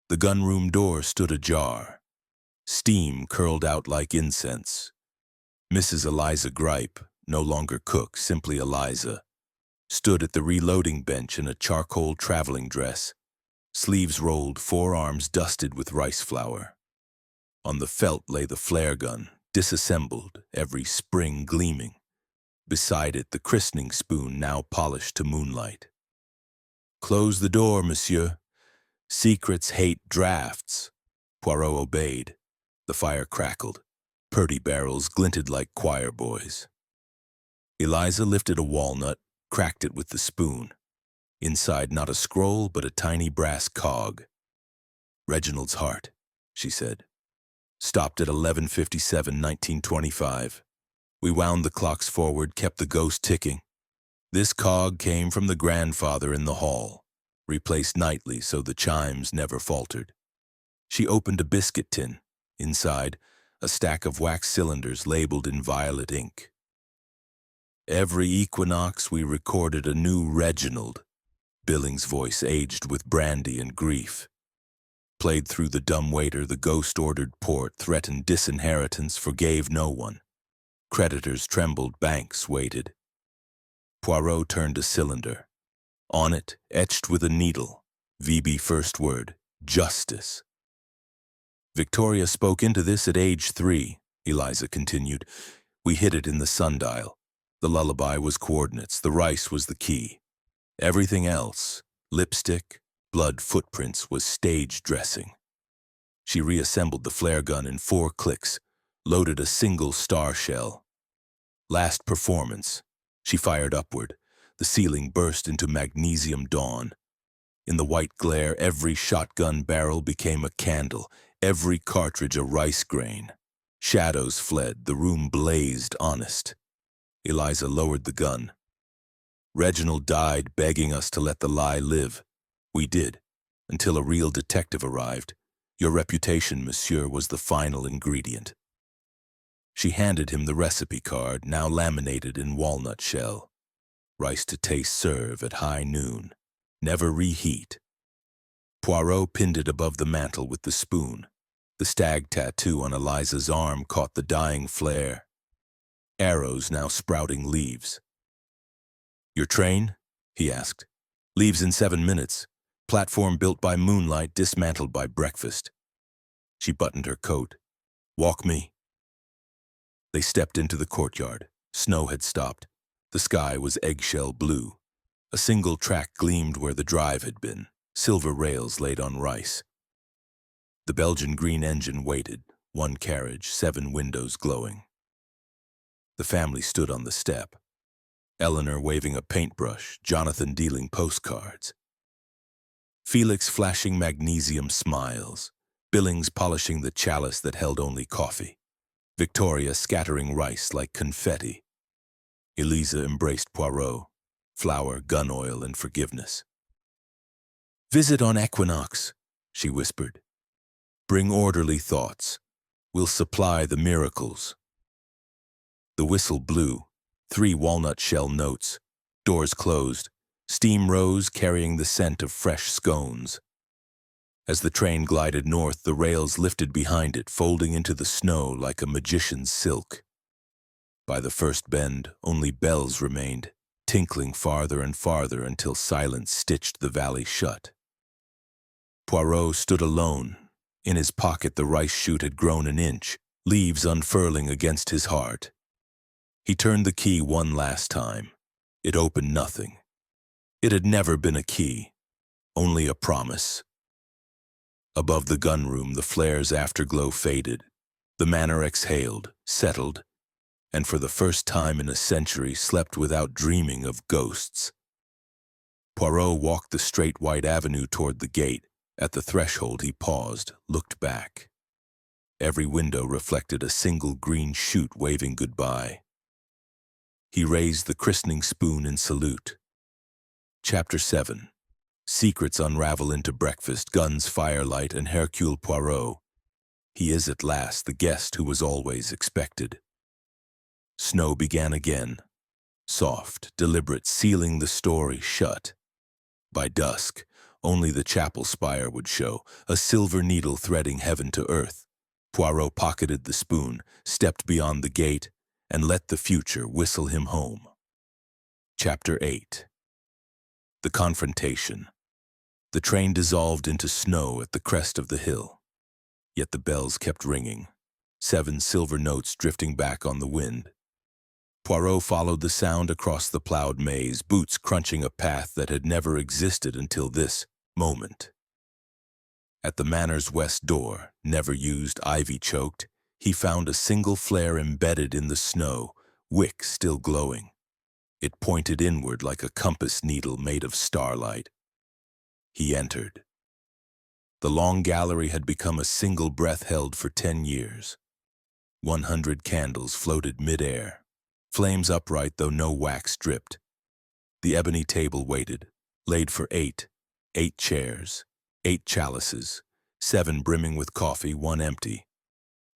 The gun-room door stood ajar. Steam curled out like incense. Mrs. Eliza Gripe, no longer cook, simply Eliza, stood at the reloading bench in a charcoal traveling dress, sleeves rolled, forearms dusted with rice flour. On the felt lay the flare gun, disassembled, every spring gleaming. Beside it, the christening spoon now polished to moonlight. "Close the door, monsieur. Secrets hate drafts." Poirot obeyed. The fire crackled. Purdy barrels glinted like choir boys. Eliza lifted a walnut, cracked it with the spoon. Inside, not a scroll, but a tiny brass cog. "Reginald's heart," she said. "Stopped at 11:57, 1925. We wound the clocks forward, kept the ghost ticking. This cog came from the grandfather in the hall, replaced nightly so the chimes never faltered." She opened a biscuit tin. Inside, a stack of wax cylinders labeled in violet ink. "Every equinox we recorded a new Reginald." Billing's voice, aged with brandy and grief. Played through the dumbwaiter, the ghost ordered port, threatened disinheritance, forgave no one. Creditors trembled, banks waited. Poirot turned a cylinder. On it, etched with a needle, VB first word, justice. "Victoria spoke into this at age 3, Eliza continued. "We hid it in the sundial. The lullaby was coordinates, the rice was the key. Everything else, lipstick, blood, footprints, was stage dressing." She reassembled the flare gun in 4 clicks, loaded a single star shell. Last performance. She fired upward. The ceiling burst into magnesium dawn. In the white glare, every shotgun barrel became a candle, every cartridge a rice grain. Shadows fled, the room blazed honest. Eliza lowered the gun. Reginald died begging us to let the lie live. We did, until a real detective arrived. Your reputation, monsieur, was the final ingredient. She handed him the recipe card, now laminated in walnut shell. Rice to taste, serve at high noon. Never reheat. Poirot pinned it above the mantel with the spoon. The stag tattoo on Eliza's arm caught the dying flare. Arrows now sprouting leaves. Your train? He asked. Leaves in 7 minutes. Platform built by moonlight, dismantled by breakfast. She buttoned her coat. Walk me. They stepped into the courtyard. Snow had stopped. The sky was eggshell blue. A single track gleamed where the drive had been, silver rails laid on rice. The Belgian green engine waited, 1 carriage, 7 windows glowing. The family stood on the step. Eleanor waving a paintbrush, Jonathan dealing postcards. Felix flashing magnesium smiles, Billings polishing the chalice that held only coffee, Victoria scattering rice like confetti. Eliza embraced Poirot, flour, gun oil, and forgiveness. Visit on equinox, she whispered. Bring orderly thoughts. We'll supply the miracles. The whistle blew, 3 walnut shell notes, doors closed, steam rose carrying the scent of fresh scones. As the train glided north, the rails lifted behind it, folding into the snow like a magician's silk. By the first bend, only bells remained, tinkling farther and farther until silence stitched the valley shut. Poirot stood alone. In his pocket the rice shoot had grown an inch, leaves unfurling against his heart. He turned the key one last time. It opened nothing. It had never been a key, only a promise. Above the gunroom, the flare's afterglow faded. The manor exhaled, settled, and for the first time in a century slept without dreaming of ghosts. Poirot walked the straight white avenue toward the gate. At the threshold he paused, looked back. Every window reflected a single green shoot waving goodbye. He raised the christening spoon in salute. Chapter 7. Secrets unravel into breakfast, guns, firelight, and Hercule Poirot. He is at last the guest who was always expected. Snow began again, soft, deliberate, sealing the story shut. By dusk, only the chapel spire would show, a silver needle threading heaven to earth. Poirot pocketed the spoon, stepped beyond the gate, and let the future whistle him home. Chapter 8. The confrontation. The train dissolved into snow at the crest of the hill. Yet the bells kept ringing, 7 silver notes drifting back on the wind. Poirot followed the sound across the plowed maze, boots crunching a path that had never existed until this moment. At the manor's west door, never used, ivy-choked, he found a single flare embedded in the snow, wick still glowing. It pointed inward like a compass needle made of starlight. He entered. The long gallery had become a single breath held for 10 years. 100 candles floated mid-air, flames upright though no wax dripped. The ebony table waited, laid for 8 chairs, 8 chalices, 7 brimming with coffee, 1 empty.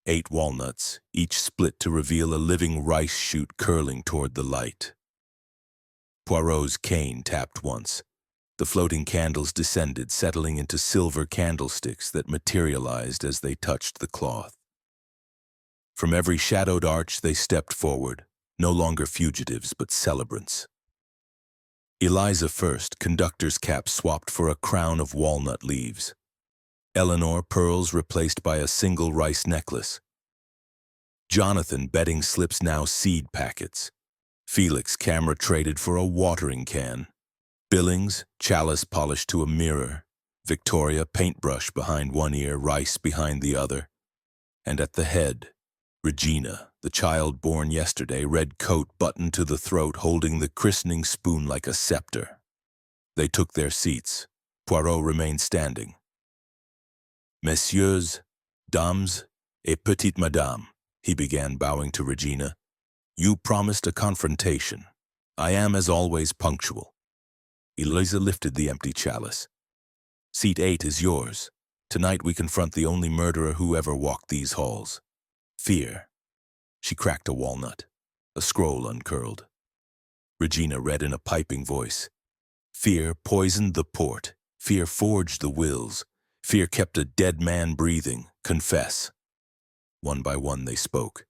8 walnuts, each split to reveal a living rice shoot curling toward the light. Poirot's cane tapped once. The floating candles descended, settling into silver candlesticks that materialized as they touched the cloth. From every shadowed arch they stepped forward, no longer fugitives but celebrants. Eliza first, conductor's cap swapped for a crown of walnut leaves. Eleanor, pearls replaced by a single rice necklace. Jonathan, betting slips now seed packets. Felix, camera traded for a watering can. Billings, chalice polished to a mirror. Victoria, paintbrush behind one ear, rice behind the other. And at the head, Regina, The child born yesterday, red coat buttoned to the throat, holding the christening spoon like a scepter. They took their seats. Poirot remained standing. Messieurs, dames, et petite madame, he began, bowing to Regina. You promised a confrontation. I am, as always, punctual. Eliza lifted the empty chalice. Seat 8 is yours. Tonight we confront the only murderer who ever walked these halls. Fear. She cracked a walnut. A scroll uncurled. Regina read in a piping voice. Fear poisoned the port. Fear forged the wills. Fear kept a dead man breathing. Confess. One by one they spoke.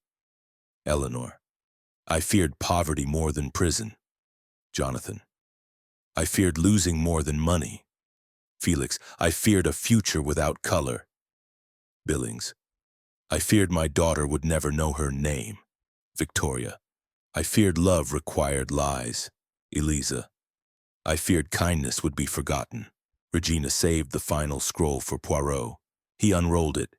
Eleanor. I feared poverty more than prison. Jonathan. I feared losing more than money. Felix. I feared a future without color. Billings. I feared my daughter would never know her name. Victoria. I feared love required lies. Eliza. I feared kindness would be forgotten. Regina saved the final scroll for Poirot. He unrolled it.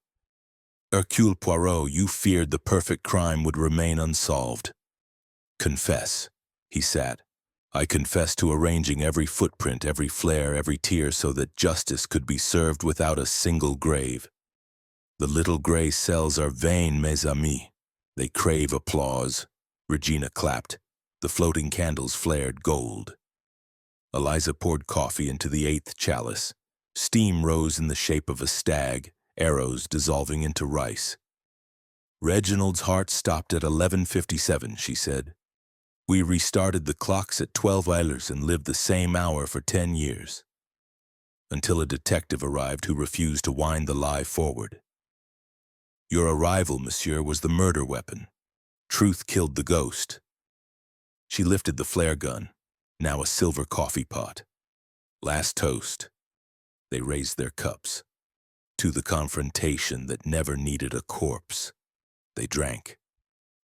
Hercule Poirot, you feared the perfect crime would remain unsolved. Confess. He sat. I confess to arranging every footprint, every flare, every tear so that justice could be served without a single grave. The little gray cells are vain, mes amis. They crave applause. Regina clapped. The floating candles flared gold. Eliza poured coffee into the 8th chalice. Steam rose in the shape of a stag, arrows dissolving into rice. Reginald's heart stopped at 11:57, she said. We restarted the clocks at 12 hours and lived the same hour for 10 years. Until a detective arrived who refused to wind the lie forward. Your arrival, monsieur, was the murder weapon. Truth killed the ghost. She lifted the flare gun, now a silver coffee pot. Last toast. They raised their cups. To the confrontation that never needed a corpse. They drank.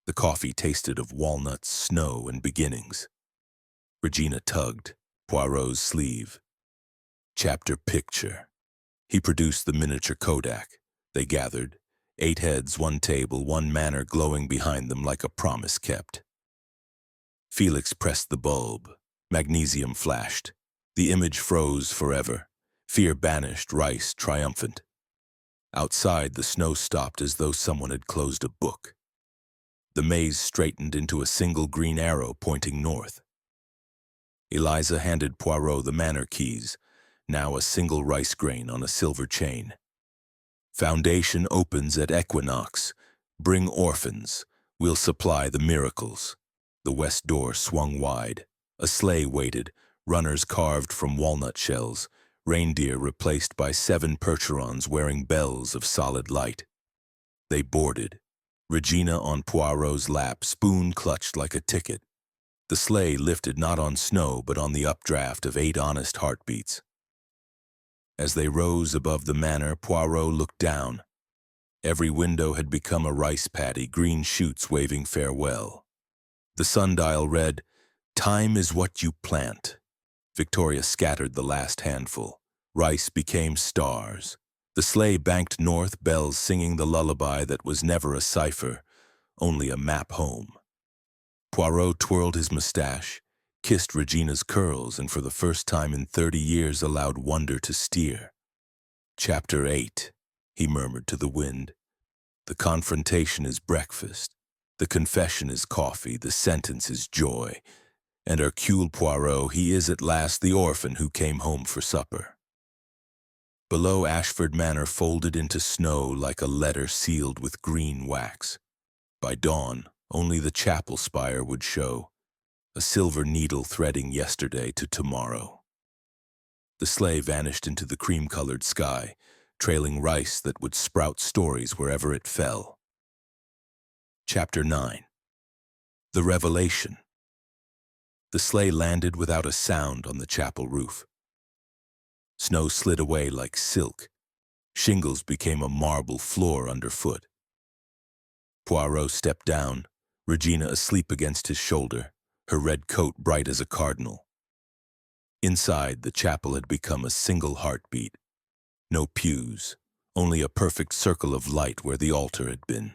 The coffee tasted of walnuts, snow, and beginnings. Regina tugged Poirot's sleeve. Chapter picture. He produced the miniature Kodak. They gathered. 8 heads, 1 table, 1 manor glowing behind them like a promise kept. Felix pressed the bulb. Magnesium flashed. The image froze forever. Fear banished, rice triumphant. Outside, the snow stopped as though someone had closed a book. The maze straightened into a single green arrow pointing north. Eliza handed Poirot the manor keys, now a single rice grain on a silver chain. Foundation opens at equinox. Bring orphans. We'll supply the miracles. The west door swung wide. A sleigh waited, runners carved from walnut shells, reindeer replaced by 7 percherons wearing bells of solid light. They boarded. Regina on Poirot's lap, spoon clutched like a ticket. The sleigh lifted not on snow but on the updraft of 8 honest heartbeats. As they rose above the manor, Poirot looked down. Every window had become a rice paddy, green shoots waving farewell. The sundial read, Time is what you plant. Victoria scattered the last handful. Rice became stars. The sleigh banked north, bells singing the lullaby that was never a cipher, only a map home. Poirot twirled his mustache, kissed Regina's curls, and for the first time in 30 years allowed wonder to steer. Chapter 8, he murmured to the wind. The confrontation is breakfast. The confession is coffee. The sentence is joy. And Hercule Poirot, he is at last the orphan who came home for supper. Below, Ashford Manor folded into snow like a letter sealed with green wax. By dawn, only the chapel spire would show, a silver needle threading yesterday to tomorrow. The sleigh vanished into the cream-colored sky, trailing rice that would sprout stories wherever it fell. Chapter 9. The Revelation. The sleigh landed without a sound on the chapel roof. Snow slid away like silk. Shingles became a marble floor underfoot. Poirot stepped down, Regina asleep against his shoulder, her red coat bright as a cardinal. Inside, the chapel had become a single heartbeat. No pews, only a perfect circle of light where the altar had been.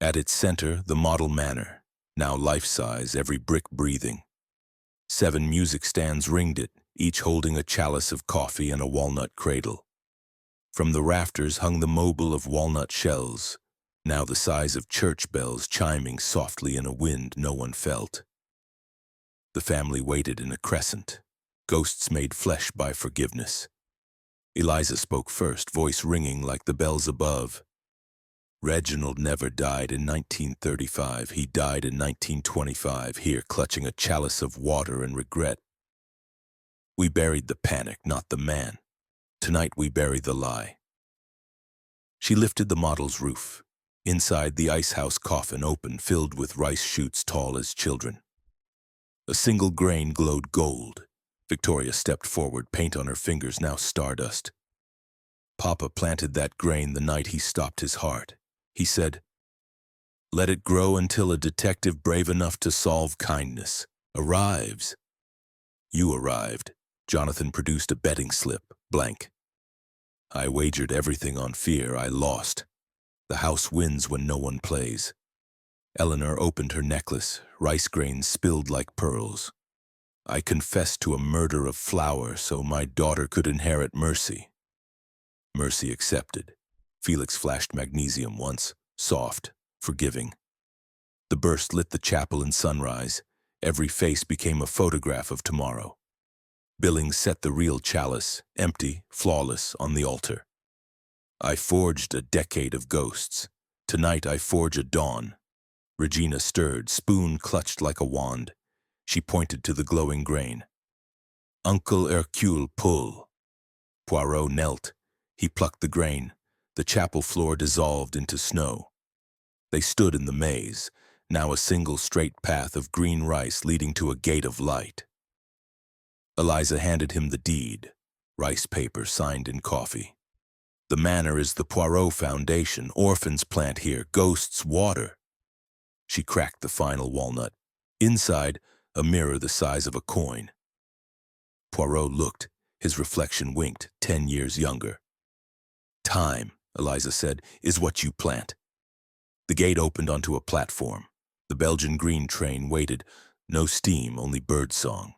At its center, the model manor, now life-size, every brick breathing. 7 music stands ringed it, each holding a chalice of coffee and a walnut cradle. From the rafters hung the mobile of walnut shells, now the size of church bells chiming softly in a wind no one felt. The family waited in a crescent, ghosts made flesh by forgiveness. Eliza spoke first, voice ringing like the bells above. Reginald never died in 1935. He died in 1925, here clutching a chalice of water and regret. We buried the panic, not the man. Tonight we bury the lie. She lifted the model's roof. Inside, the icehouse coffin open, filled with rice shoots tall as children. A single grain glowed gold. Victoria stepped forward, paint on her fingers, now stardust. Papa planted that grain the night he stopped his heart. He said, "Let it grow until a detective brave enough to solve kindness arrives." You arrived. Jonathan produced a betting slip, blank. I wagered everything on fear. I lost. The house wins when no one plays. Eleanor opened her necklace. Rice grains spilled like pearls. I confessed to a murder of flour so my daughter could inherit mercy. Mercy accepted. Felix flashed magnesium once, soft, forgiving. The burst lit the chapel in sunrise. Every face became a photograph of tomorrow. Billings set the real chalice, empty, flawless, on the altar. I forged a decade of ghosts. Tonight I forge a dawn. Regina stirred, spoon clutched like a wand. She pointed to the glowing grain. Uncle Hercule, pull. Poirot knelt. He plucked the grain. The chapel floor dissolved into snow. They stood in the maze, now a single straight path of green rice leading to a gate of light. Eliza handed him the deed, rice paper signed in coffee. The manor is the Poirot Foundation. Orphans plant here, ghosts water. She cracked the final walnut. Inside, a mirror the size of a coin. Poirot looked. His reflection winked, 10 years younger. Time, Eliza said, is what you plant. The gate opened onto a platform. The Belgian green train waited. No steam, only birdsong.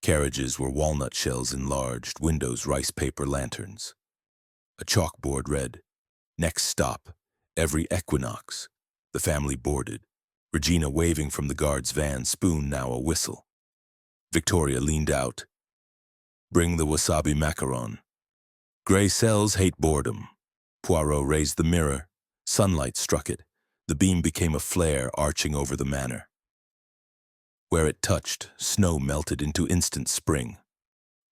Carriages were walnut shells enlarged, windows rice paper lanterns. A chalkboard read, "Next stop, every equinox." The family boarded. Regina waving from the guard's van, spoon now a whistle. Victoria leaned out. "Bring the wasabi macaron." Gray cells hate boredom. Poirot raised the mirror. Sunlight struck it. The beam became a flare arching over the manor. Where it touched, snow melted into instant spring.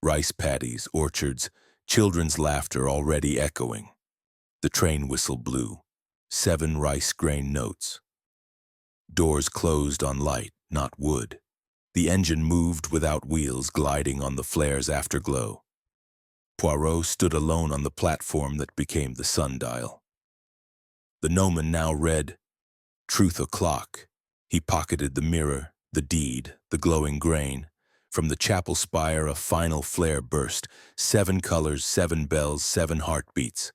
Rice paddies, orchards, children's laughter already echoing. The train whistle blew. 7 rice grain notes. Doors closed on light, not wood. The engine moved without wheels, gliding on the flare's afterglow. Poirot stood alone on the platform that became the sundial. The gnomon now read, "Truth o'clock." He pocketed the mirror, the deed, the glowing grain. From the chapel spire a final flare burst. 7 colors, 7 bells, 7 heartbeats.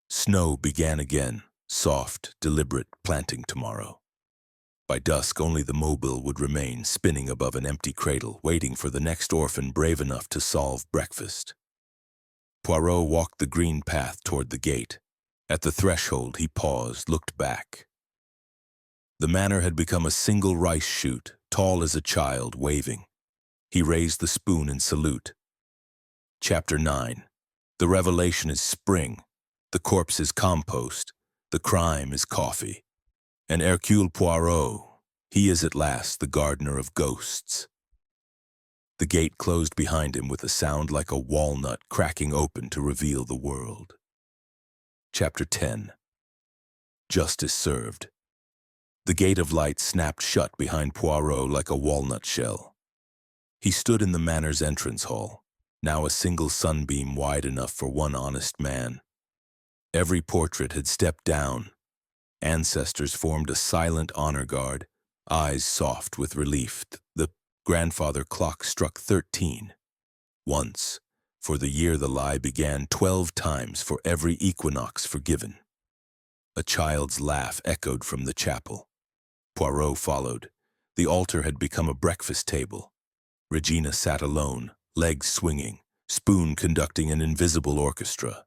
Snow began again, soft, deliberate, planting tomorrow. By dusk, only the mobile would remain, spinning above an empty cradle, waiting for the next orphan brave enough to solve breakfast. Poirot walked the green path toward the gate. At the threshold, he paused, looked back. The manor had become a single rice shoot, tall as a child, waving. He raised the spoon in salute. Chapter 9. The revelation is spring. The corpse is compost. The crime is coffee. And Hercule Poirot, he is at last the gardener of ghosts. The gate closed behind him with a sound like a walnut cracking open to reveal the world. Chapter 10. Justice served. The gate of light snapped shut behind Poirot like a walnut shell. He stood in the manor's entrance hall, now a single sunbeam wide enough for one honest man. Every portrait had stepped down. Ancestors formed a silent honor guard, eyes soft with relief. The grandfather clock struck 13. Once, for the year the lie began, 12 times for every equinox forgiven. A child's laugh echoed from the chapel. Poirot followed. The altar had become a breakfast table. Regina sat alone, legs swinging, spoon conducting an invisible orchestra.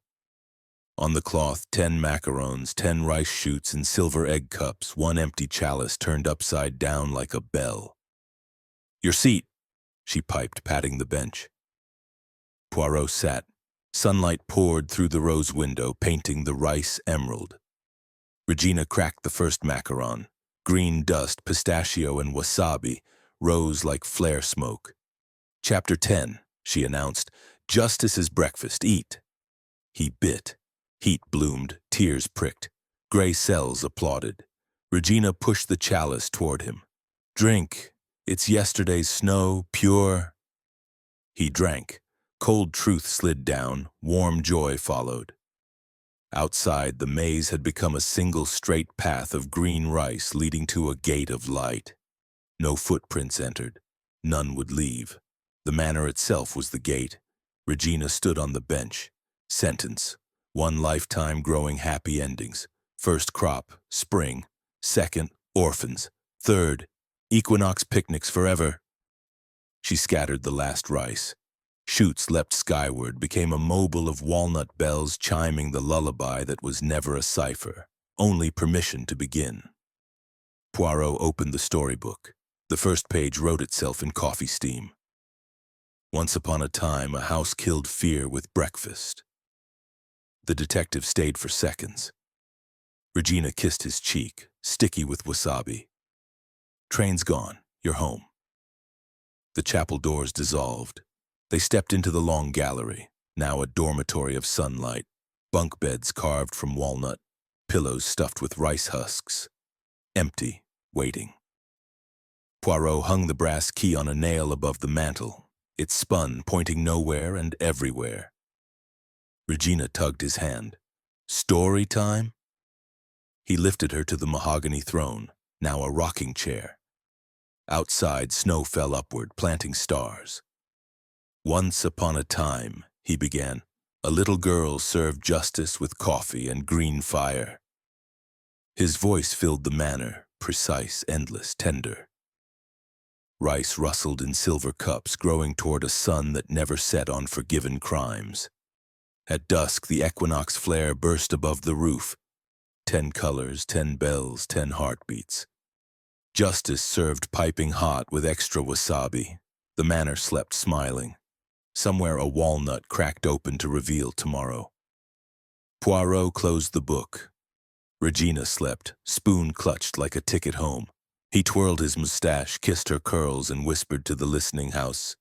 On the cloth, 10 macarons, 10 rice shoots, and silver egg cups, one empty chalice turned upside down like a bell. "Your seat," she piped, patting the bench. Poirot sat. Sunlight poured through the rose window, painting the rice emerald. Regina cracked the first macaron. Green dust, pistachio, and wasabi rose like flare smoke. "Chapter 10, she announced. "Justice is breakfast. Eat." He bit. Heat bloomed, tears pricked. Gray cells applauded. Regina pushed the chalice toward him. "Drink. It's yesterday's snow, pure." He drank. Cold truth slid down, warm joy followed. Outside, the maze had become a single straight path of green rice leading to a gate of light. No footprints entered. None would leave. The manor itself was the gate. Regina stood on the bench. Sentence. 1 lifetime growing happy endings. First crop, spring. Second, orphans. Third, equinox picnics forever. She scattered the last rice. Shoots leapt skyward, became a mobile of walnut bells chiming the lullaby that was never a cipher, only permission to begin. Poirot opened the storybook. The first page wrote itself in coffee steam. Once upon a time, a house killed fear with breakfast. The detective stayed for seconds. Regina kissed his cheek, sticky with wasabi. "Train's gone. You're home." The chapel doors dissolved. They stepped into the long gallery, now a dormitory of sunlight, bunk beds carved from walnut, pillows stuffed with rice husks. Empty, waiting. Poirot hung the brass key on a nail above the mantel. It spun, pointing nowhere and everywhere. Regina tugged his hand. "Story time?" He lifted her to the mahogany throne, now a rocking chair. Outside, snow fell upward, planting stars. "Once upon a time," he began, "a little girl served justice with coffee and green fire." His voice filled the manor, precise, endless, tender. Rice rustled in silver cups, growing toward a sun that never set on forgiven crimes. At dusk, the equinox flare burst above the roof. 10 colors, 10 bells, 10 heartbeats. Justice served piping hot with extra wasabi. The manor slept smiling. Somewhere a walnut cracked open to reveal tomorrow. Poirot closed the book. Regina slept, spoon clutched like a ticket home. He twirled his mustache, kissed her curls, and whispered to the listening house,